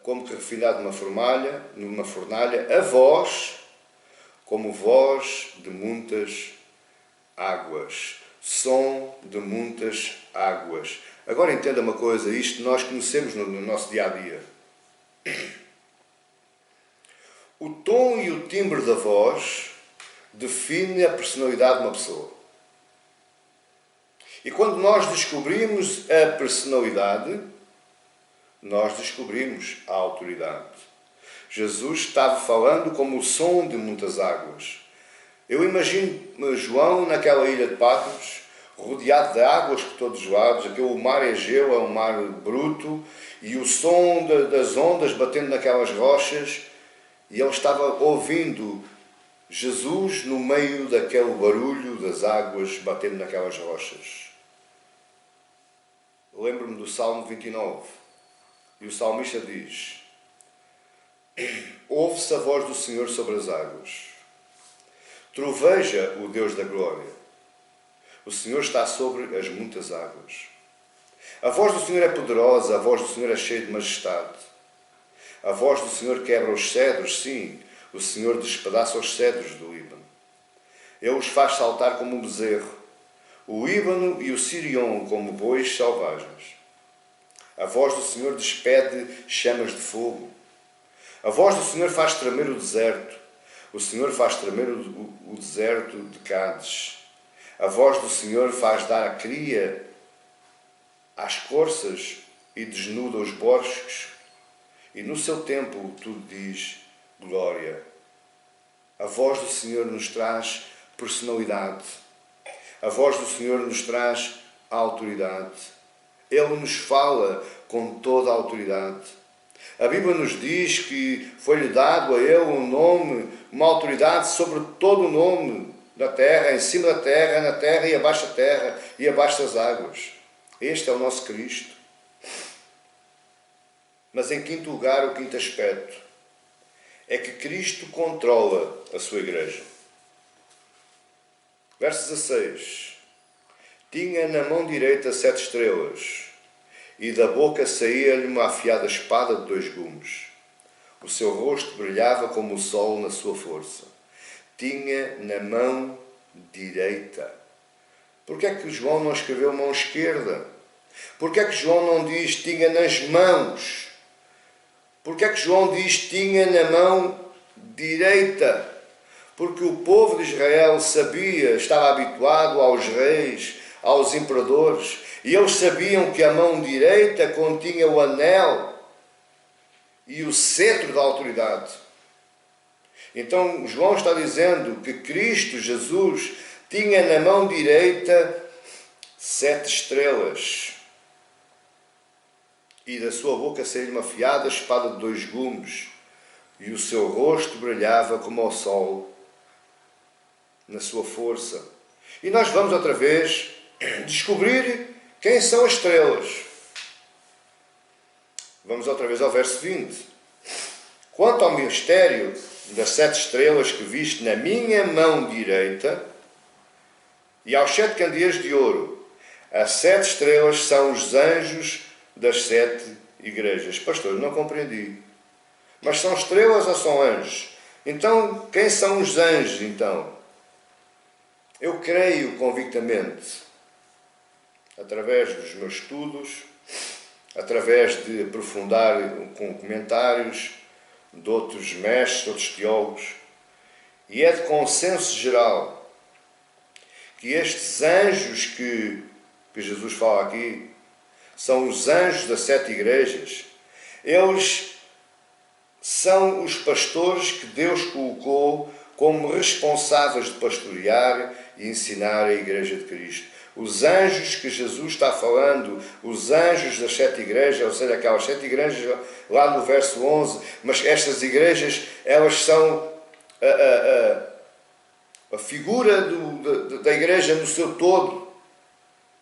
Como que refinado numa fornalha, a vós, como voz de muitas águas. Som de muitas águas. Agora entenda uma coisa, isto nós conhecemos no nosso dia-a-dia. O tom e o timbre da voz define a personalidade de uma pessoa. E quando nós descobrimos a personalidade, nós descobrimos a autoridade. Jesus estava falando como o som de muitas águas. Eu imagino João naquela ilha de Patmos, rodeado de águas por todos os lados. Aquele mar Egeu é um mar bruto, e o som das ondas batendo naquelas rochas, e ele estava ouvindo Jesus no meio daquele barulho das águas batendo naquelas rochas. Lembro-me do Salmo 29, e o salmista diz: ouve-se a voz do Senhor sobre as águas, troveja o Deus da glória, o Senhor está sobre as muitas águas. A voz do Senhor é poderosa, a voz do Senhor é cheia de majestade. A voz do Senhor quebra os cedros, sim, o Senhor despedaça os cedros do Líbano. Ele os faz saltar como um bezerro, o Líbano e o Sirion como bois selvagens. A voz do Senhor despede chamas de fogo. A voz do Senhor faz tremer o deserto. O Senhor faz tremer o deserto de Cádiz. A voz do Senhor faz dar a cria às corças e desnuda os bosques. E no seu templo tudo diz glória. A voz do Senhor nos traz personalidade. A voz do Senhor nos traz autoridade. Ele nos fala com toda a autoridade. A Bíblia nos diz que foi-lhe dado a ele um nome, uma autoridade sobre todo o nome da terra, em cima da terra, na terra e abaixo da terra e abaixo das águas. Este é o nosso Cristo. Mas em quinto lugar, o quinto aspecto é que Cristo controla a sua igreja. Verso 16. Tinha na mão direita 7 estrelas, e da boca saía-lhe uma afiada espada de 2 gumes. O seu rosto brilhava como o sol na sua força. Tinha na mão direita. Porquê é que João não escreveu mão esquerda? Porquê é que João não diz tinha nas mãos? Porquê é que João diz tinha na mão direita? Porque o povo de Israel sabia, estava habituado aos reis, aos imperadores, e eles sabiam que a mão direita continha o anel e o cetro da autoridade. Então João está dizendo que Cristo, Jesus, tinha na mão direita 7 estrelas, e da sua boca saía uma afiada espada de 2 gumes, e o seu rosto brilhava como o sol na sua força. E nós vamos outra vez descobrir quem são as estrelas. Vamos outra vez ao verso 20. Quanto ao mistério das 7 estrelas que viste na minha mão direita, E aos 7 candeeiros de ouro, as 7 estrelas são os anjos das 7 igrejas. Pastor, não compreendi. Mas são estrelas ou são anjos? Então, quem são os anjos, então? Eu creio convictamente, através dos meus estudos, através de aprofundar com comentários de outros mestres, outros teólogos, e é de consenso geral que estes anjos que Jesus fala aqui são os anjos das 7 igrejas. Eles são os pastores que Deus colocou como responsáveis de pastorear e ensinar a Igreja de Cristo. Os anjos que Jesus está falando, os anjos das 7 igrejas, ou seja, aquelas 7 igrejas lá no verso 11, mas estas igrejas, elas são a figura da igreja no seu todo.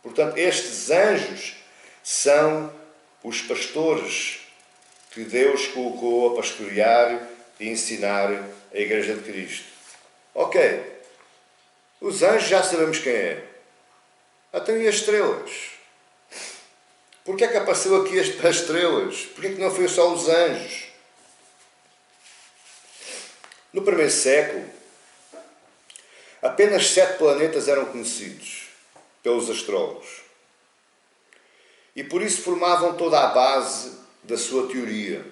Portanto, estes anjos são os pastores que Deus colocou a pastorear e ensinar a Igreja de Cristo. Ok, os anjos já sabemos quem é. Até e as estrelas? Porquê é que apareceu aqui as estrelas? Porquê é que não foi só os anjos? No primeiro século, apenas 7 planetas eram conhecidos pelos astrólogos. E por isso formavam toda a base da sua teoria.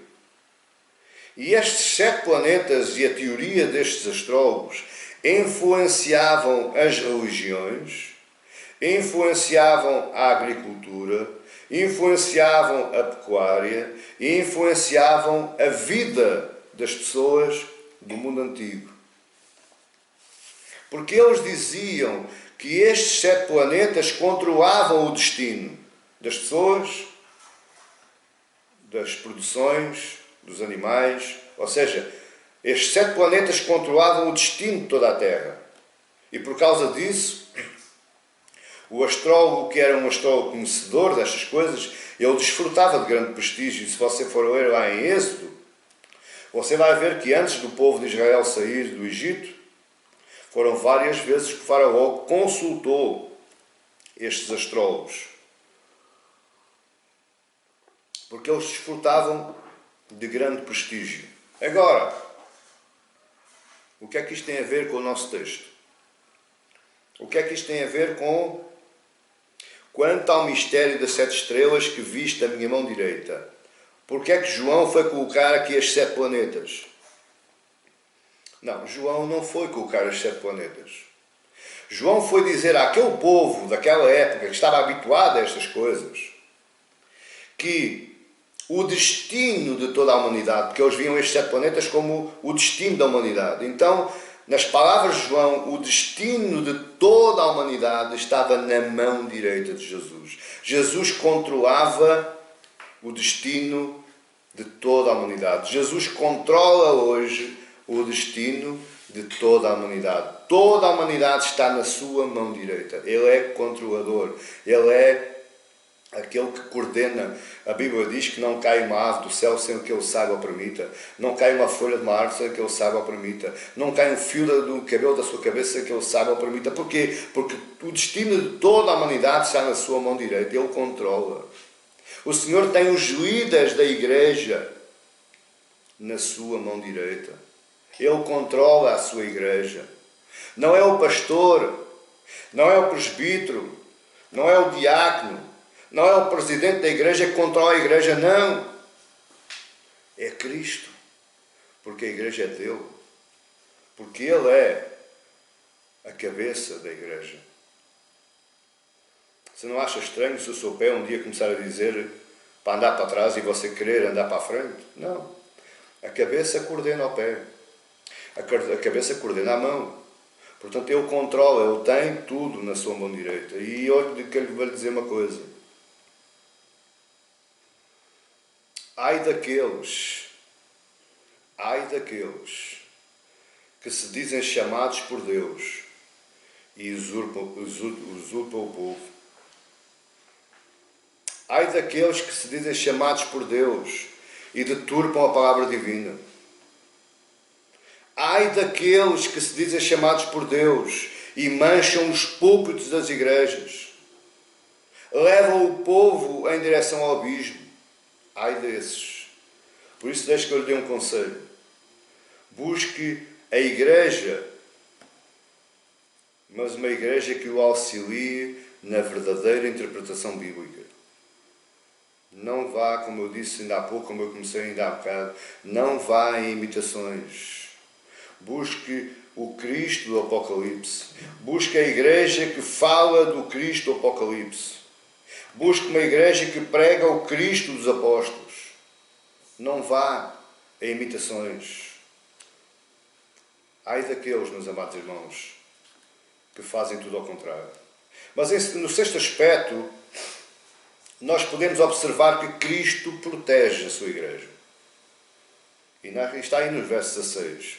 E estes 7 planetas e a teoria destes astrólogos influenciavam as religiões, influenciavam a agricultura, influenciavam a pecuária e influenciavam a vida das pessoas do mundo antigo. Porque eles diziam que estes 7 planetas controlavam o destino das pessoas, das produções, dos animais, ou seja, estes 7 planetas controlavam o destino de toda a Terra. E por causa disso, o astrólogo, que era um astrólogo conhecedor destas coisas, ele desfrutava de grande prestígio. E se você for ler lá em Êxodo, você vai ver que antes do povo de Israel sair do Egito, foram várias vezes que o faraó consultou estes astrólogos. Porque eles desfrutavam de grande prestígio. Agora, o que é que isto tem a ver com o nosso texto? O que é que isto tem a ver com quanto ao mistério das 7 estrelas que viste à minha mão direita? Porque é que João foi colocar aqui as 7 planetas? Não, João não foi colocar as 7 planetas. João foi dizer àquele povo daquela época que estava habituado a estas coisas que o destino de toda a humanidade, porque eles viam estes 7 planetas como o destino da humanidade. Então, nas palavras de João, o destino de toda a humanidade estava na mão direita de Jesus. Jesus controlava o destino de toda a humanidade. Jesus controla hoje o destino de toda a humanidade. Toda a humanidade está na sua mão direita. Ele é controlador. Ele é aquele que coordena. A Bíblia diz que não cai uma ave do céu sem que ele saiba ou permita. Não cai uma folha de uma árvore sem que ele saiba ou permita. Não cai um fio do cabelo da sua cabeça sem que ele saiba ou permita. Porquê? Porque o destino de toda a humanidade está na sua mão direita. Ele controla. O Senhor tem os líderes da igreja na sua mão direita. Ele controla a sua igreja. Não é o pastor, não é o presbítero, não é o diácono, não é o presidente da igreja que controla a igreja, não. É Cristo. Porque a igreja é dele. Porque ele é a cabeça da igreja. Você não acha estranho se o seu pé um dia começar a dizer para andar para trás e você querer andar para a frente? Não. A cabeça coordena o pé. A cabeça coordena a mão. Portanto, ele controla, ele tem tudo na sua mão direita. E olha que eu lhe vou dizer uma coisa. Ai daqueles que se dizem chamados por Deus e usurpam o povo. Ai daqueles que se dizem chamados por Deus e deturpam a palavra divina. Ai daqueles que se dizem chamados por Deus e mancham os púlpitos das igrejas. Levam o povo em direção ao abismo. Ai desses. Por isso deixo que eu lhe dê um conselho. Busque a igreja, mas uma igreja que o auxilie na verdadeira interpretação bíblica. Não vá, como eu disse ainda há pouco, como eu comecei ainda há bocado, não vá em imitações. Busque o Cristo do Apocalipse. Busque a igreja que fala do Cristo do Apocalipse. Busque uma igreja que prega o Cristo dos apóstolos. Não vá em imitações. Ai daqueles, meus amados irmãos, que fazem tudo ao contrário. Mas no sexto aspecto, nós podemos observar que Cristo protege a sua igreja. E está aí nos versos 16.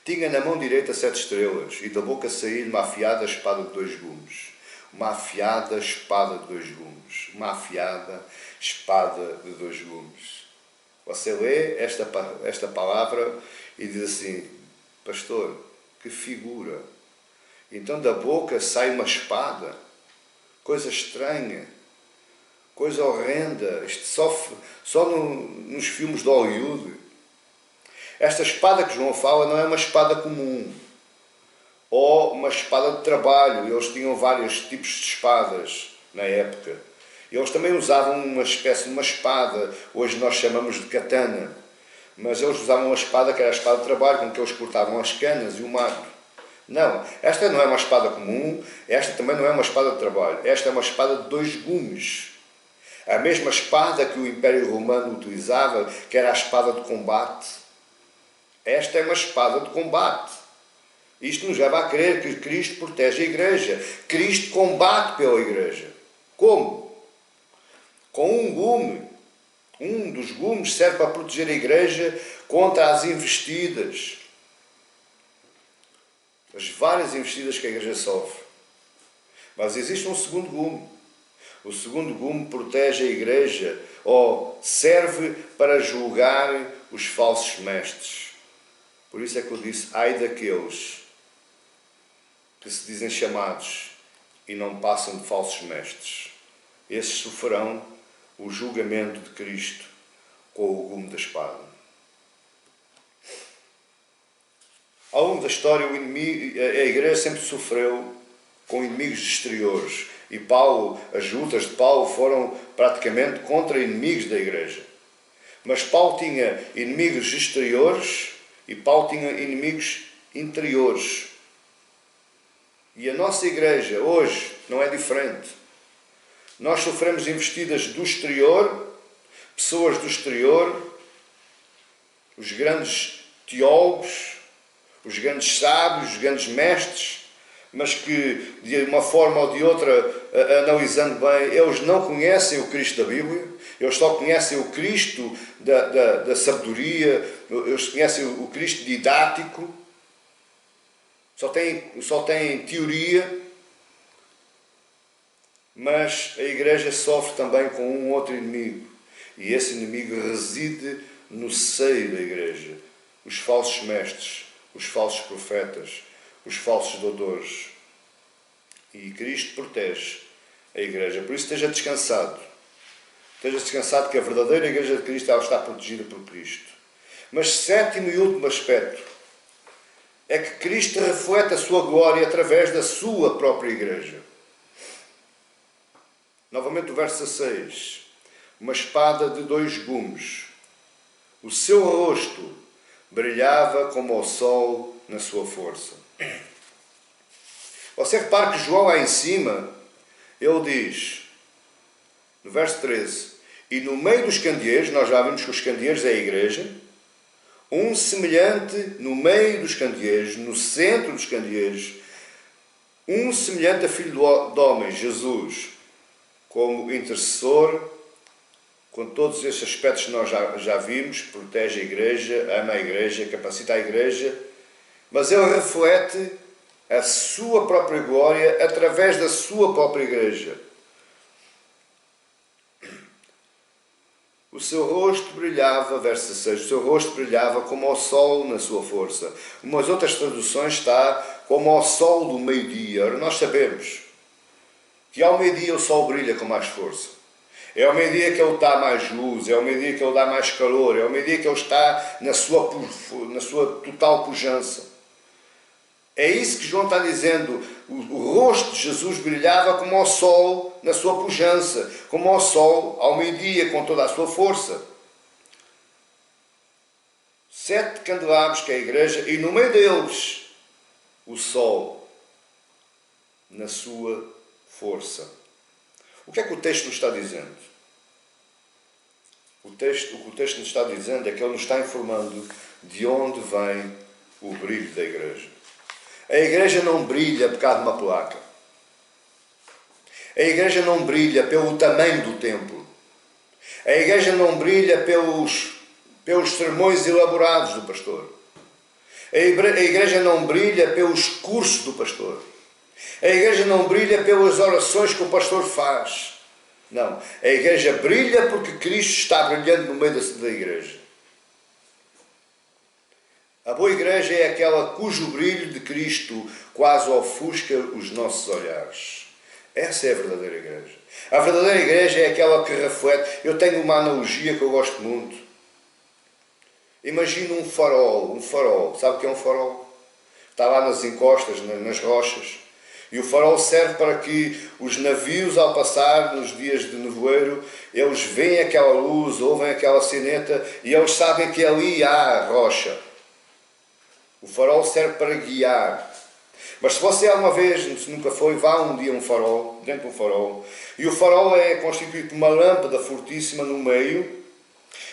Tinha na mão direita 7 estrelas, e da boca saía uma afiada espada de 2 gumes. Uma afiada espada de 2 gumes. Uma afiada espada de 2 gumes. Você lê esta palavra e diz assim: pastor, que figura! Então da boca sai uma espada. Coisa estranha. Coisa horrenda. Isto só nos filmes de Hollywood. Esta espada que João fala não é uma espada comum. Ou uma espada de trabalho. Eles tinham vários tipos de espadas na época. Eles também usavam uma espécie de uma espada. Hoje nós chamamos de katana. Mas eles usavam uma espada que era a espada de trabalho, com que eles cortavam as canas e o mato. Não, esta não é uma espada comum. Esta também não é uma espada de trabalho. Esta é uma espada de 2 gumes. A mesma espada que o Império Romano utilizava, que era a espada de combate. Esta é uma espada de combate. Isto nos leva a crer que Cristo protege a igreja. Cristo combate pela igreja. Como? Com um gume. Um dos gumes serve para proteger a igreja contra as investidas. As várias investidas que a igreja sofre. Mas existe um segundo gume. O segundo gume protege a igreja ou serve para julgar os falsos mestres. Por isso é que eu disse: ai daqueles que se dizem chamados e não passam de falsos mestres. Esses sofrerão o julgamento de Cristo com o gume da espada. Ao longo da história, a igreja sempre sofreu com inimigos exteriores. E as lutas de Paulo foram praticamente contra inimigos da igreja. Mas Paulo tinha inimigos exteriores e Paulo tinha inimigos interiores. E a nossa igreja hoje não é diferente. Nós sofremos investidas do exterior, pessoas do exterior, os grandes teólogos, os grandes sábios, os grandes mestres, mas que de uma forma ou de outra, analisando bem, eles não conhecem o Cristo da Bíblia, eles só conhecem o Cristo da sabedoria, eles conhecem o Cristo didático, só têm teoria. Mas a igreja sofre também com um outro inimigo. E esse inimigo reside no seio da igreja. Os falsos mestres, os falsos profetas, os falsos doutores. E Cristo protege a igreja. Por isso esteja descansado. Esteja descansado que a verdadeira igreja de Cristo ela está protegida por Cristo. Mas sétimo e último aspecto é que Cristo reflete a sua glória através da sua própria igreja. Novamente o verso 16. Uma espada de 2 gumes. O seu rosto brilhava como o sol na sua força. Você repara que João lá em cima, ele diz, no verso 13, e no meio dos candeeiros, nós já vimos que os candeeiros é a igreja, um semelhante no meio dos candeeiros, no centro dos candeeiros, um semelhante a filho do homem, Jesus, como intercessor, com todos estes aspectos que nós já vimos, protege a igreja, ama a igreja, capacita a igreja, mas ele reflete a sua própria glória através da sua própria igreja. O seu rosto brilhava, verso 16, o seu rosto brilhava como o sol na sua força. Umas outras traduções está como ao sol do meio-dia. Ora, nós sabemos que ao meio-dia o sol brilha com mais força. É ao meio-dia que ele dá mais luz, é ao meio-dia que ele dá mais calor, é ao meio-dia que ele está na sua total pujança. É isso que João está dizendo. O rosto de Jesus brilhava como ao sol na sua pujança, como ao sol ao meio-dia, com toda a sua força. 7 candelabros que é a igreja, e no meio deles o sol na sua força. O que é que o texto nos está dizendo? O que o texto nos está dizendo é que ele nos está informando de onde vem o brilho da igreja. A igreja não brilha por causa de uma placa. A igreja não brilha pelo tamanho do templo. A igreja não brilha pelos sermões elaborados do pastor. A igreja não brilha pelos cursos do pastor. A igreja não brilha pelas orações que o pastor faz. Não. A igreja brilha porque Cristo está brilhando no meio da igreja. A boa igreja é aquela cujo brilho de Cristo quase ofusca os nossos olhares. Essa é a verdadeira igreja. A verdadeira igreja é aquela que reflete. Eu tenho uma analogia que eu gosto muito. Imagina um farol. Sabe o que é um farol? Está lá nas encostas, nas rochas. E o farol serve para que os navios, ao passar nos dias de nevoeiro, eles veem aquela luz, ouvem aquela sineta e eles sabem que ali há rocha. O farol serve para guiar. Mas se você alguma vez, se nunca foi, vá um dia a um farol, dentro de um farol, e o farol é constituído por uma lâmpada fortíssima no meio,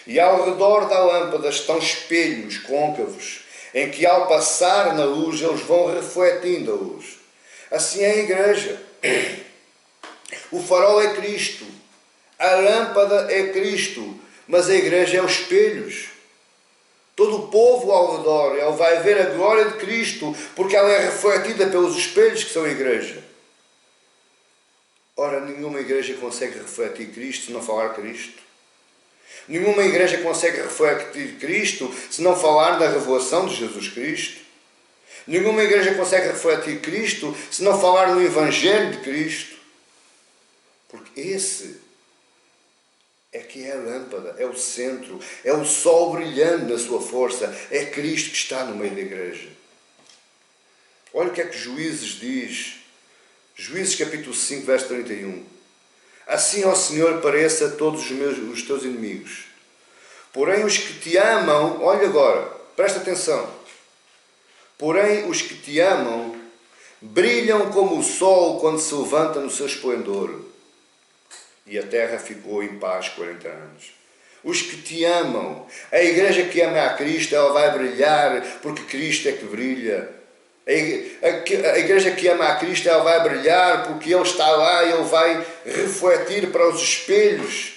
e ao redor da lâmpada estão espelhos côncavos, em que ao passar na luz eles vão refletindo a luz. Assim é a igreja. O farol é Cristo. A lâmpada é Cristo. Mas a igreja é os espelhos. Todo o povo ao redor, ele vai ver a glória de Cristo, porque ela é refletida pelos espelhos que são a igreja. Ora, nenhuma igreja consegue refletir Cristo se não falar Cristo. Nenhuma igreja consegue refletir Cristo se não falar da revelação de Jesus Cristo. Nenhuma igreja consegue refletir Cristo se não falar no Evangelho de Cristo. Porque esse é que é a lâmpada, é o centro, é o sol brilhando na sua força. É Cristo que está no meio da igreja. Olha o que é que Juízes diz. Juízes capítulo 5, verso 31. Assim, ó Senhor, pareça a todos os teus inimigos. Porém, os que te amam, olha agora, presta atenção. Porém, os que te amam brilham como o sol quando se levanta no seu esplendor. E a terra ficou em paz 40 anos. Os que te amam, a igreja que ama a Cristo, ela vai brilhar porque Cristo é que brilha. A igreja que ama a Cristo, ela vai brilhar porque Ele está lá e Ele vai refletir para os espelhos.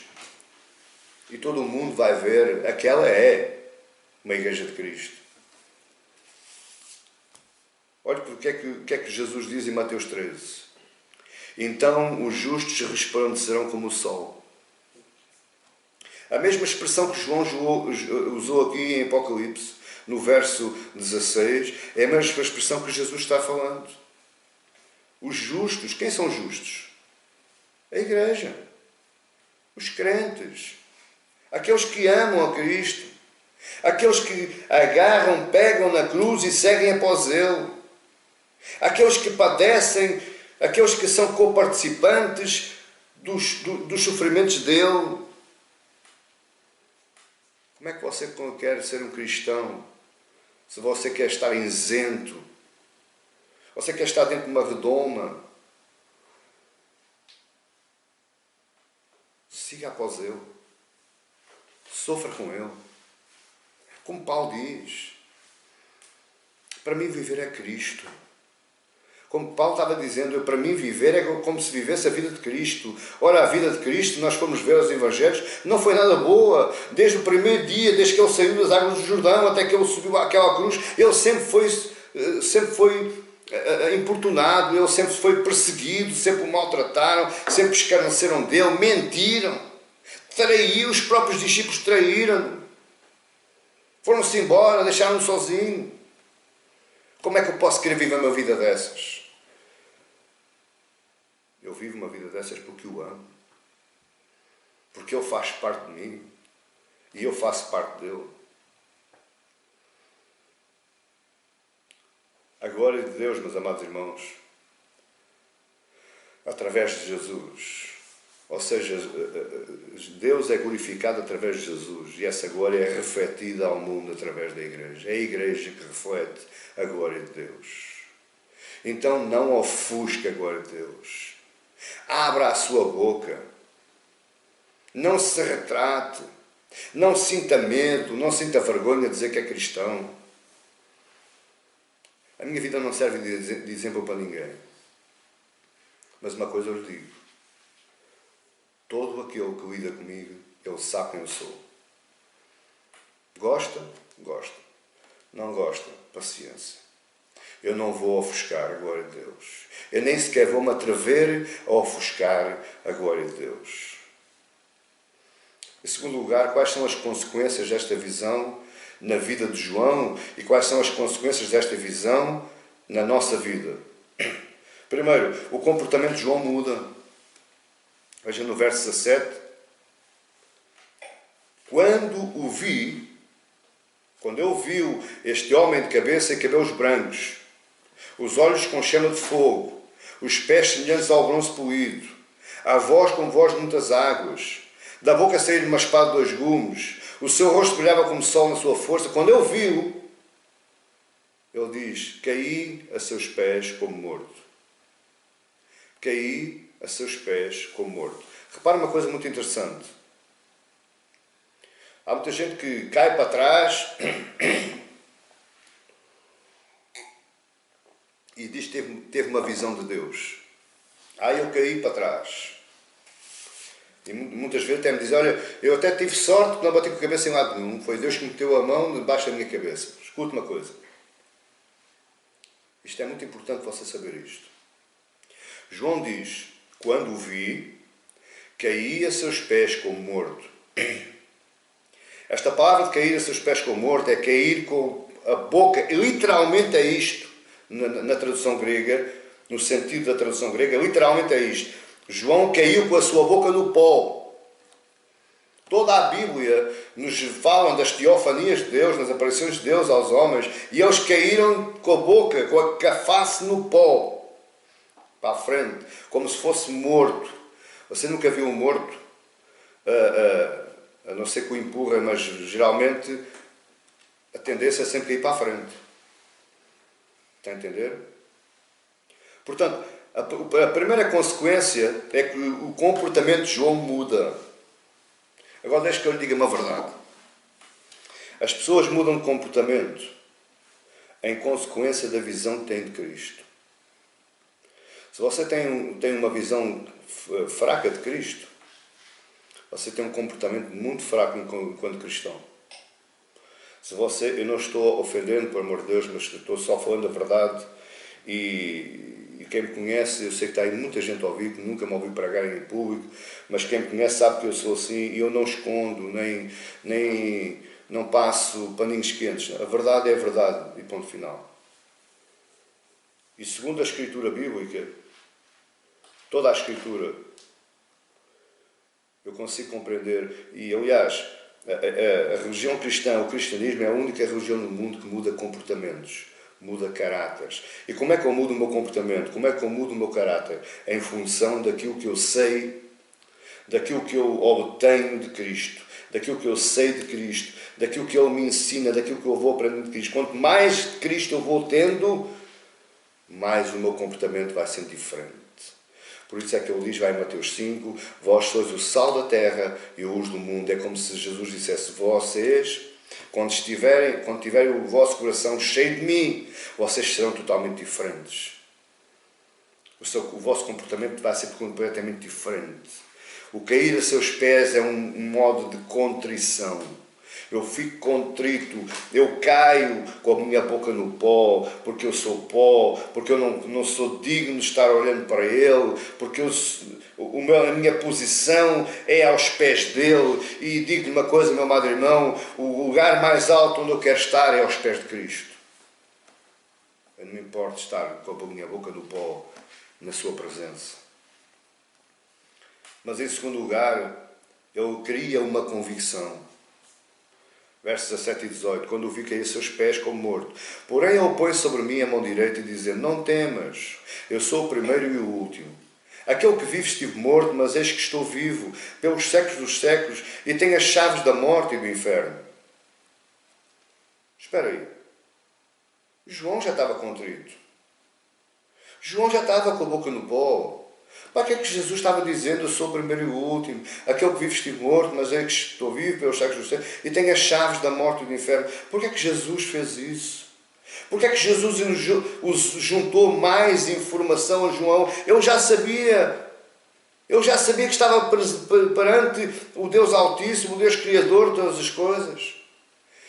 E todo o mundo vai ver, aquela é uma igreja de Cristo. Olha o que é que Jesus diz em Mateus 13. Então os justos resplandecerão como o sol. A mesma expressão que João usou aqui em Apocalipse, no verso 16, é a mesma expressão que Jesus está falando. Os justos, quem são os justos? A igreja. Os crentes. Aqueles que amam a Cristo. Aqueles que agarram, pegam na cruz e seguem após Ele. Aqueles que padecem, aqueles que são coparticipantes dos sofrimentos dele. Como é que você quer ser um cristão se você quer estar isento? Você quer estar dentro de uma redoma? Siga após ele. Sofra com ele. Como Paulo diz, para mim viver é Cristo. Como Paulo estava dizendo, para mim viver é como se vivesse a vida de Cristo. Ora, a vida de Cristo, nós fomos ver os Evangelhos, não foi nada boa. Desde o primeiro dia, desde que ele saiu das águas do Jordão, até que ele subiu àquela cruz, ele sempre foi importunado, ele sempre foi perseguido, sempre o maltrataram, sempre escarneceram dele, mentiram, traiu, os próprios discípulos traíram-no. Foram-se embora, deixaram-no sozinho. Como é que eu posso querer viver uma vida dessas? Eu vivo uma vida dessas porque o amo. Porque ele faz parte de mim. E eu faço parte dele. A glória de Deus, meus amados irmãos, através de Jesus. Ou seja, Deus é glorificado através de Jesus e essa glória é refletida ao mundo através da igreja. É a igreja que reflete a glória de Deus. Então não ofusque a glória de Deus. Abra a sua boca. Não se retrate. Não sinta medo, não sinta vergonha de dizer que é cristão. A minha vida não serve de exemplo para ninguém. Mas uma coisa eu lhe digo. Todo aquele que lida comigo, ele sabe quem eu sou. Gosta? Gosta. Não gosta? Paciência. Eu não vou ofuscar a glória de Deus. Eu nem sequer vou me atrever a ofuscar a glória de Deus. Em segundo lugar, quais são as consequências desta visão na vida de João e quais são as consequências desta visão na nossa vida? Primeiro, o comportamento de João muda. Veja no verso 17. Quando eu vi este homem de cabeça e cabelos brancos, os olhos com chama de fogo, os pés semelhantes ao bronze polido, a voz como voz de muitas águas, da boca saía-lhe uma espada de 2 gumes, o seu rosto brilhava como sol na sua força. Quando eu vi-o, ele diz, caí a seus pés como morto. Caí a seus pés como morto. Repara uma coisa muito interessante. Há muita gente que cai para trás e diz que teve uma visão de Deus. Eu caí para trás. E muitas vezes até me dizem, olha, eu até tive sorte que não bati com a cabeça em lado nenhum. Foi Deus que meteu a mão debaixo da minha cabeça. Escute uma coisa. Isto é muito importante você saber isto. João diz, quando o vi, caí a seus pés como morto. Esta palavra de cair a seus pés como morto é cair com a boca, literalmente é isto, na tradução grega, no sentido da tradução grega, literalmente é isto. João caiu com a sua boca no pó. Toda a Bíblia nos fala das teofanias de Deus, das aparições de Deus aos homens, e eles caíram com a boca, com a face no pó, para a frente, como se fosse morto. Você nunca viu um morto? A não ser que o empurra, mas geralmente a tendência é sempre cair para a frente. Está a entender? Portanto, a primeira consequência é que o comportamento de João muda. Agora deixe que eu lhe diga uma verdade. As pessoas mudam de comportamento em consequência da visão que têm de Cristo. Se você tem uma visão fraca de Cristo, você tem um comportamento muito fraco enquanto cristão. Eu não estou ofendendo, por amor de Deus, mas estou só falando a verdade e quem me conhece, eu sei que está aí muita gente a ouvir, que nunca me ouviu pregar em público, mas quem me conhece sabe que eu sou assim e eu não escondo, nem não passo paninhos quentes. A verdade é a verdade, e ponto final. E segundo a Escritura Bíblica, toda a Escritura, eu consigo compreender, e aliás, a religião cristã, o cristianismo é a única religião no mundo que muda comportamentos, muda caráteres. E como é que eu mudo o meu comportamento? Como é que eu mudo o meu caráter? Em função daquilo que eu sei, daquilo que eu obtenho de Cristo, daquilo que eu sei de Cristo, daquilo que Ele me ensina, daquilo que eu vou aprendendo de Cristo. Quanto mais de Cristo eu vou tendo, mais o meu comportamento vai ser diferente. Por isso é que ele diz, vai em Mateus 5, vós sois o sal da terra e a luz do mundo. É como se Jesus dissesse, vocês, quando tiverem o vosso coração cheio de mim, vocês serão totalmente diferentes. O vosso comportamento vai ser completamente diferente. O cair a seus pés é um modo de contrição. Eu fico contrito, eu caio com a minha boca no pó, porque eu sou pó, porque eu não sou digno de estar olhando para Ele, porque a minha posição é aos pés dEle. E digo-lhe uma coisa, meu amado irmão, o lugar mais alto onde eu quero estar é aos pés de Cristo. Eu não me importo estar com a minha boca no pó na sua presença. Mas em segundo lugar, ele cria uma convicção. Versos 17 e 18. Quando o vi cair a seus pés como morto. Porém ele põe sobre mim a mão direita e diz: não temas, eu sou o primeiro e o último. Aquele que vive estive morto, mas eis que estou vivo, pelos séculos dos séculos, e tenho as chaves da morte e do inferno. Espera aí. João já estava contrito. João já estava com a boca no pó. Para que é que Jesus estava dizendo: eu sou o primeiro e o último, aquele que vive estive morto, mas é que estou vivo pelos séculos dos séculos, e tenho as chaves da morte e do inferno? Porquê é que Jesus fez isso? Porquê é que Jesus juntou mais informação a João? Ele já sabia que estava perante o Deus Altíssimo, o Deus Criador de todas as coisas.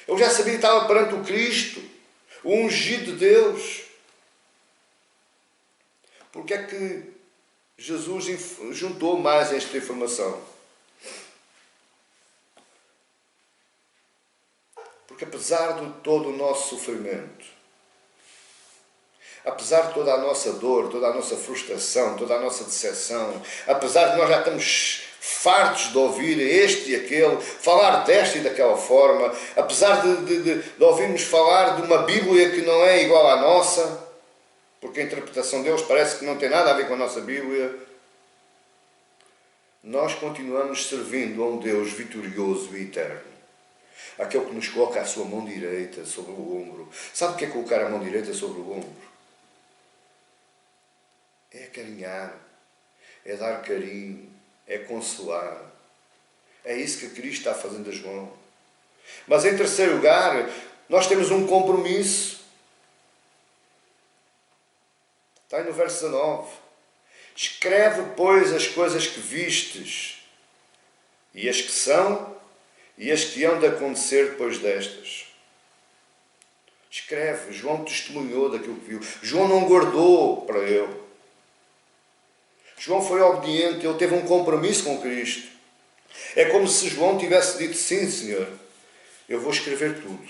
Ele já sabia que estava perante o Cristo, o ungido de Deus. Porquê é que Jesus juntou mais esta informação? Porque apesar de todo o nosso sofrimento, apesar de toda a nossa dor, toda a nossa frustração, toda a nossa decepção, apesar de nós já estamos fartos de ouvir este e aquele, falar desta e daquela forma, apesar de ouvirmos falar de uma Bíblia que não é igual à nossa, porque a interpretação deles parece que não tem nada a ver com a nossa Bíblia, nós continuamos servindo a um Deus vitorioso e eterno. Aquele que nos coloca a sua mão direita sobre o ombro. Sabe o que é colocar a mão direita sobre o ombro? É acarinhar, é dar carinho, é consolar. É isso que Cristo está fazendo a João. Mas em terceiro lugar, nós temos um compromisso. Está aí no verso 19. Escreve, pois, as coisas que vistes, e as que são, e as que hão de acontecer depois destas. Escreve. João testemunhou daquilo que viu. João não guardou para ele. João foi obediente, ele teve um compromisso com Cristo. É como se João tivesse dito: sim, Senhor, eu vou escrever tudo.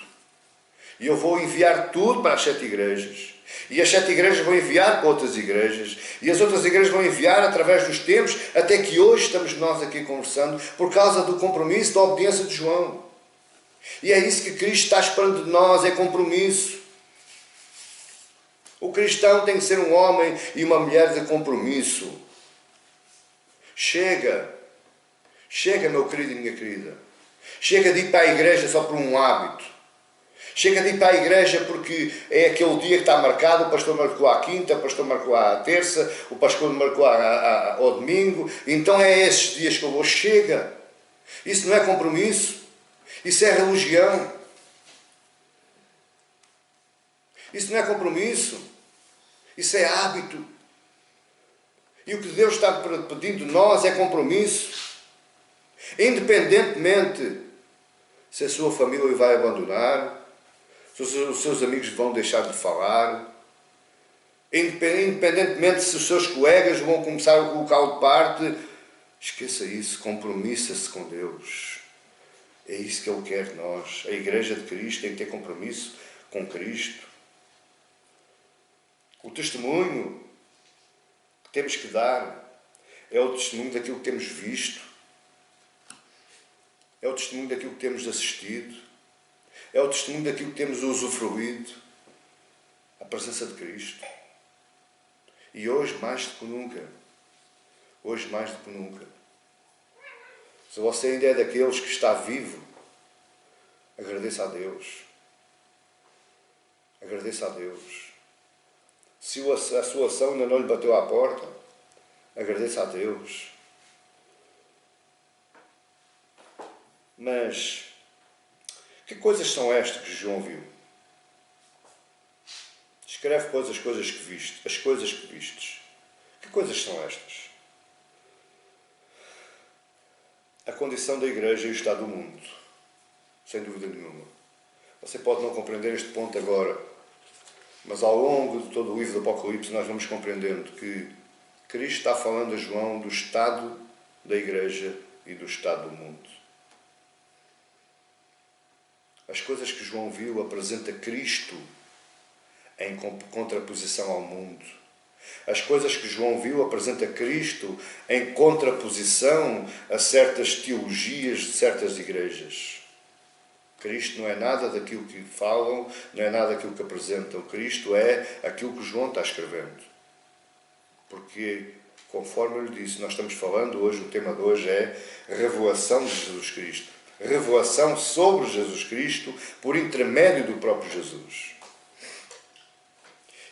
E eu vou enviar tudo para as 7 igrejas. E as 7 igrejas vão enviar para outras igrejas. E as outras igrejas vão enviar através dos tempos, até que hoje estamos nós aqui conversando, por causa do compromisso, da obediência de João. E é isso que Cristo está esperando de nós, é compromisso. O cristão tem que ser um homem e uma mulher de compromisso. Chega, meu querido e minha querida. Chega de ir para a igreja só por um hábito. Chega de ir para a igreja porque é aquele dia que está marcado, o pastor marcou à quinta, o pastor marcou à terça, o pastor marcou ao domingo, então é esses dias que eu vou. Chega. Isso não é compromisso. Isso é religião. Isso não é compromisso. Isso é hábito. E o que Deus está pedindo de nós é compromisso. Independentemente se a sua família o vai abandonar, se os seus amigos vão deixar de falar, independentemente se os seus colegas vão começar a colocá-lo de parte, esqueça isso, compromissa-se com Deus. É isso que Ele quer de nós. A Igreja de Cristo tem que ter compromisso com Cristo. O testemunho que temos que dar é o testemunho daquilo que temos visto, é o testemunho daquilo que temos assistido, é o testemunho daquilo que temos usufruído, a presença de Cristo. E hoje mais do que nunca, se você ainda é daqueles que está vivo, agradeça a Deus. Agradeça a Deus. Se a sua ação ainda não lhe bateu à porta, agradeça a Deus. Mas que coisas são estas que João viu? Escreve, pois, as coisas que viste, as coisas que vistes. Que coisas são estas? A condição da igreja e o estado do mundo. Sem dúvida nenhuma. Você pode não compreender este ponto agora, mas ao longo de todo o livro do Apocalipse nós vamos compreendendo que Cristo está falando a João do estado da igreja e do estado do mundo. As coisas que João viu apresenta Cristo em contraposição ao mundo. As coisas que João viu apresenta Cristo em contraposição a certas teologias de certas igrejas. Cristo não é nada daquilo que falam, não é nada daquilo que apresentam. Cristo é aquilo que João está escrevendo. Porque, conforme eu lhe disse, nós estamos falando hoje, o tema de hoje é revelação de Jesus Cristo. Revelação sobre Jesus Cristo por intermédio do próprio Jesus.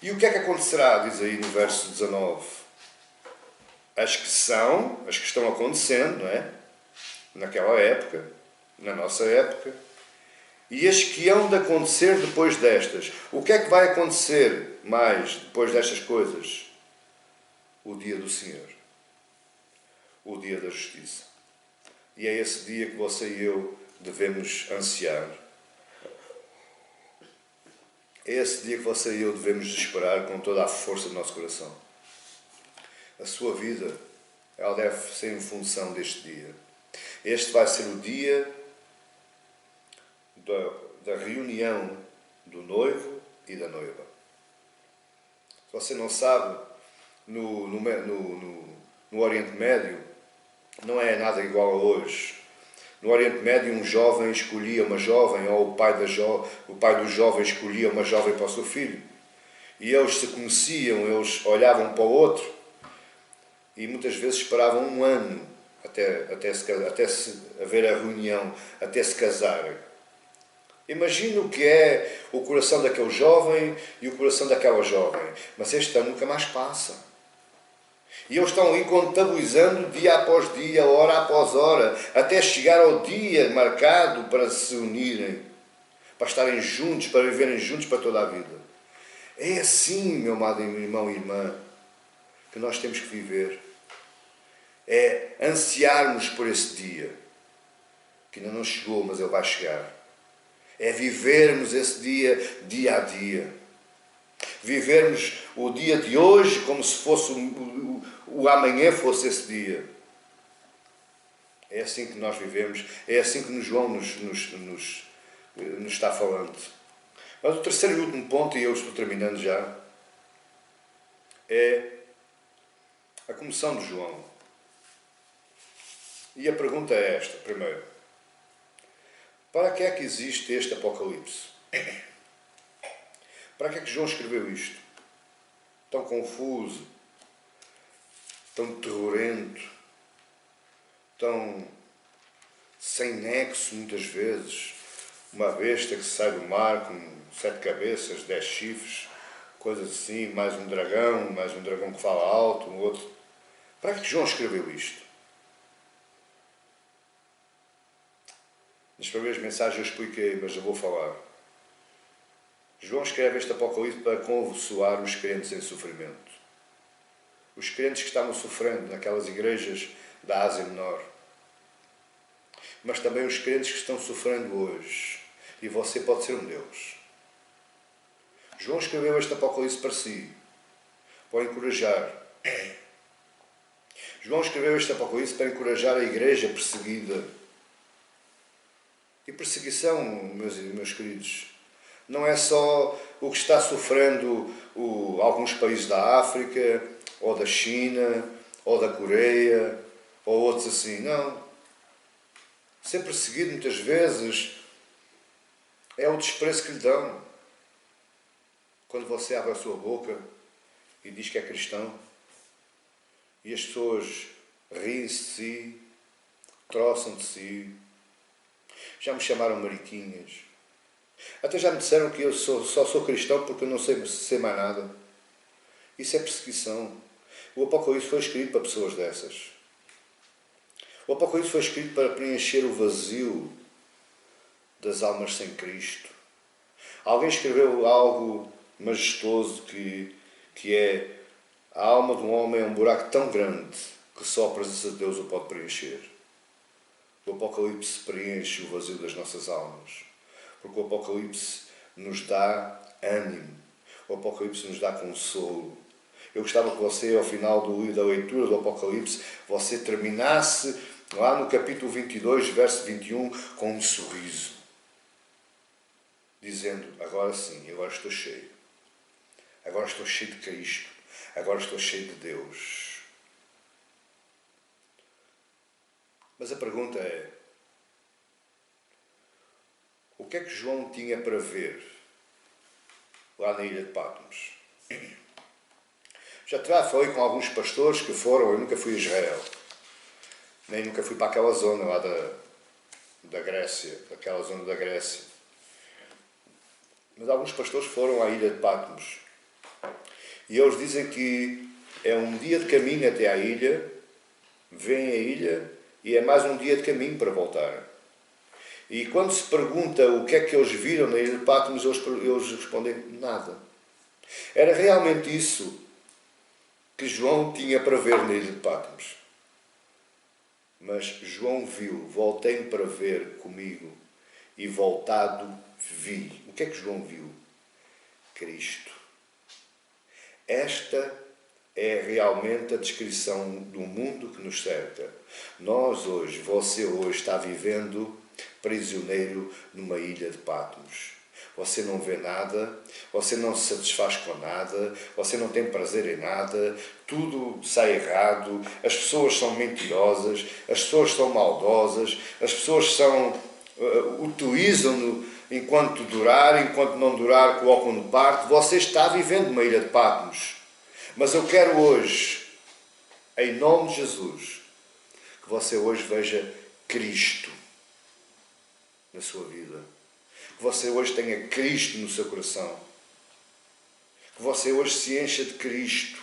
E o que é que acontecerá, diz aí no verso 19? As que estão acontecendo, não é? Naquela época, na nossa época, e as que hão de acontecer depois destas. O que é que vai acontecer mais depois destas coisas? O dia do Senhor. O dia da justiça. E é esse dia que você e eu devemos ansiar. É esse dia que você e eu devemos esperar com toda a força do nosso coração. A sua vida, ela deve ser em função deste dia. Este vai ser o dia da reunião do noivo e da noiva. Se você não sabe, no Oriente Médio, não é nada igual a hoje. No Oriente Médio, um jovem escolhia uma jovem, ou o pai do jovem escolhia uma jovem para o seu filho. E eles se conheciam, eles olhavam para o outro e muitas vezes esperavam um ano até se haver a reunião, até se casarem. Imagina o que é o coração daquele jovem e o coração daquela jovem. Mas este ano nunca mais passa. E eles estão ali contabilizando dia após dia, hora após hora, até chegar ao dia marcado para se unirem, para estarem juntos, para viverem juntos para toda a vida. É assim, meu amado irmão e irmã, que nós temos que viver. É ansiarmos por esse dia, que ainda não chegou, mas ele vai chegar. É vivermos esse dia, dia a dia. Vivermos o dia de hoje como se fosse o amanhã fosse esse dia. É assim que nós vivemos, é assim que João nos está falando. Mas o terceiro e último ponto, e eu estou terminando já, é a comoção de João. E a pergunta é esta, primeiro. Para que é que existe este Apocalipse? Para que é que João escreveu isto? Tão confuso, tão terrorento, tão sem nexo muitas vezes. Uma besta que sai do mar com 7 cabeças, 10 chifres, coisas assim, mais um dragão que fala alto, um outro. Para que João escreveu isto? Nas primeiras mensagens eu expliquei, mas eu vou falar. João escreve este Apocalipse para consolar os crentes em sofrimento. Os crentes que estavam sofrendo naquelas igrejas da Ásia Menor. Mas também os crentes que estão sofrendo hoje. E você pode ser um deles. João escreveu este Apocalipse para si. Para encorajar. João escreveu este Apocalipse para encorajar a igreja perseguida. E perseguição, meus queridos, não é só o que está sofrendo alguns países da África, ou da China, ou da Coreia, ou outros assim. Não. Ser perseguido muitas vezes é o desprezo que lhe dão. Quando você abre a sua boca e diz que é cristão, e as pessoas riem-se de si, troçam de si, já me chamaram mariquinhas. Até já me disseram que eu só sou cristão porque eu não sei mais nada. Isso é perseguição. O Apocalipse foi escrito para pessoas dessas. O Apocalipse foi escrito para preencher o vazio das almas sem Cristo. Alguém escreveu algo majestoso que é a alma de um homem é um buraco tão grande que só a presença de Deus o pode preencher. O Apocalipse preenche o vazio das nossas almas. Porque o Apocalipse nos dá ânimo. O Apocalipse nos dá consolo. Eu gostava que você, ao final da leitura do Apocalipse, você terminasse lá no capítulo 22, verso 21, com um sorriso. Dizendo, agora sim, agora estou cheio. Agora estou cheio de Cristo. Agora estou cheio de Deus. Mas a pergunta é: o que é que João tinha para ver lá na ilha de Patmos? Já falei com alguns pastores que foram. Eu nunca fui a Israel. Nem nunca fui para aquela zona lá da Grécia. Aquela zona da Grécia. Mas alguns pastores foram à ilha de Patmos. E eles dizem que é um dia de caminho até à ilha. Vêm à ilha e é mais um dia de caminho para voltar. E quando se pergunta o que é que eles viram na ilha de Patmos, eles respondem nada. Era realmente isso que João tinha para ver na ilha de Patmos. Mas João viu, voltei para ver comigo, e voltado vi. O que é que João viu? Cristo. Esta é realmente a descrição do mundo que nos cerca. Nós hoje, você hoje está vivendo prisioneiro numa ilha de Patmos. Você não vê nada, você não se satisfaz com nada, você não tem prazer em nada, tudo sai errado, as pessoas são mentirosas, as pessoas são maldosas, as pessoas utilizam-no enquanto durar, enquanto não durar, colocam-no de parte. Você está vivendo numa ilha de Patmos. Mas eu quero hoje, em nome de Jesus, que você hoje veja Cristo na sua vida. Que você hoje tenha Cristo no seu coração. Que você hoje se encha de Cristo.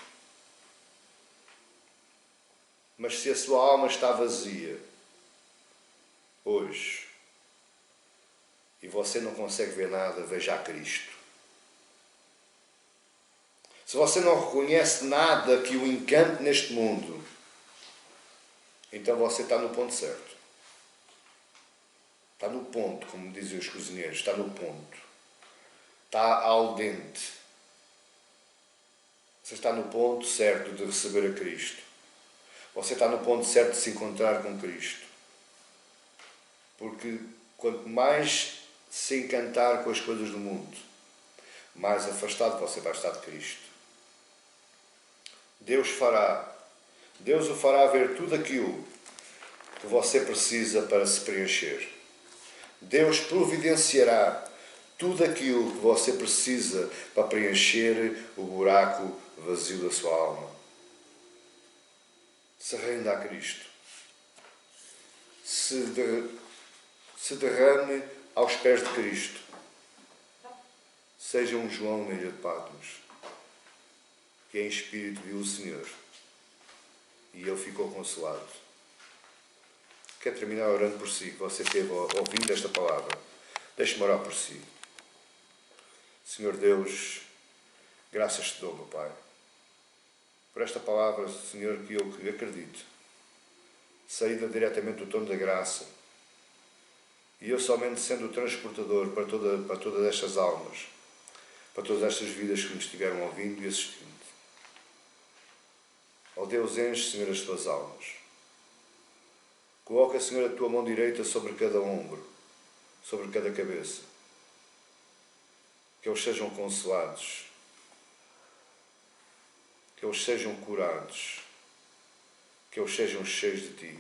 Mas se a sua alma está vazia, hoje, e você não consegue ver nada, veja a Cristo. Se você não reconhece nada que o encante neste mundo, então você está no ponto certo. Está no ponto, como dizem os cozinheiros, está no ponto. Está al dente. Você está no ponto certo de receber a Cristo. Você está no ponto certo de se encontrar com Cristo. Porque quanto mais se encantar com as coisas do mundo, mais afastado você vai estar de Cristo. Deus o fará ver tudo aquilo que você precisa para se preencher. Deus providenciará tudo aquilo que você precisa para preencher o buraco vazio da sua alma. Se renda a Cristo. Se derrame aos pés de Cristo. Seja um João na ilha de Patmos, que em espírito viu o Senhor e ele ficou consolado. Quero terminar orando por si, que você teve ouvindo esta palavra. Deixe-me orar por si. Senhor Deus, graças te dou, meu Pai, por esta palavra, Senhor, que eu acredito, saída diretamente do trono da graça, e eu somente sendo o transportador para todas estas almas, para todas estas vidas que me estiveram ouvindo e assistindo. Ó Deus, enche, Senhor, as tuas almas. Coloca, Senhor, a tua mão direita sobre cada ombro, sobre cada cabeça. Que eles sejam consolados, que eles sejam curados, que eles sejam cheios de Ti.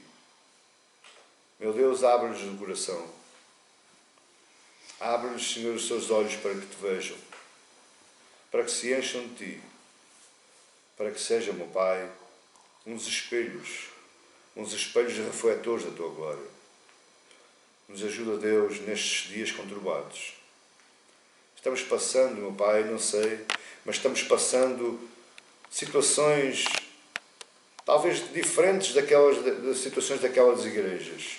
Meu Deus, abre-lhes o coração. Abre-lhes, Senhor, os seus olhos para que Te vejam, para que se encham de Ti, para que sejam, meu Pai, uns espelhos refletores da Tua glória. Nos ajuda, Deus, nestes dias conturbados. Estamos passando, meu Pai, não sei, mas estamos passando situações talvez diferentes das situações daquelas igrejas.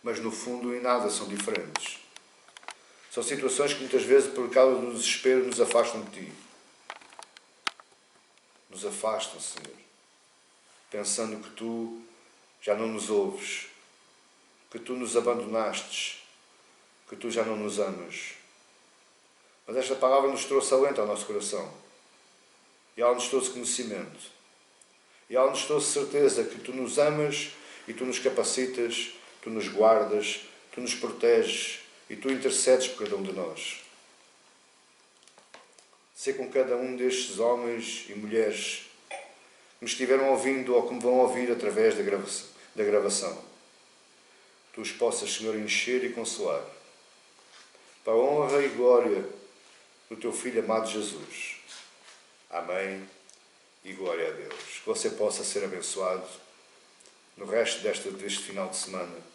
Mas no fundo em nada são diferentes. São situações que muitas vezes, por causa do desespero, nos afastam de Ti. Nos afastam, Senhor, pensando que Tu já não nos ouves, que Tu nos abandonastes, que Tu já não nos amas. Mas esta palavra nos trouxe alento ao nosso coração. E ela nos trouxe conhecimento. E ela nos trouxe certeza que Tu nos amas e Tu nos capacitas, Tu nos guardas, Tu nos proteges e Tu intercedes por cada um de nós. ser com cada um destes homens e mulheres que me estiveram ouvindo ou que me vão ouvir através da gravação. Tu os possas, Senhor, encher e consolar. Para a honra e glória do teu Filho amado Jesus. Amém e glória a Deus. Que você possa ser abençoado no resto deste final de semana.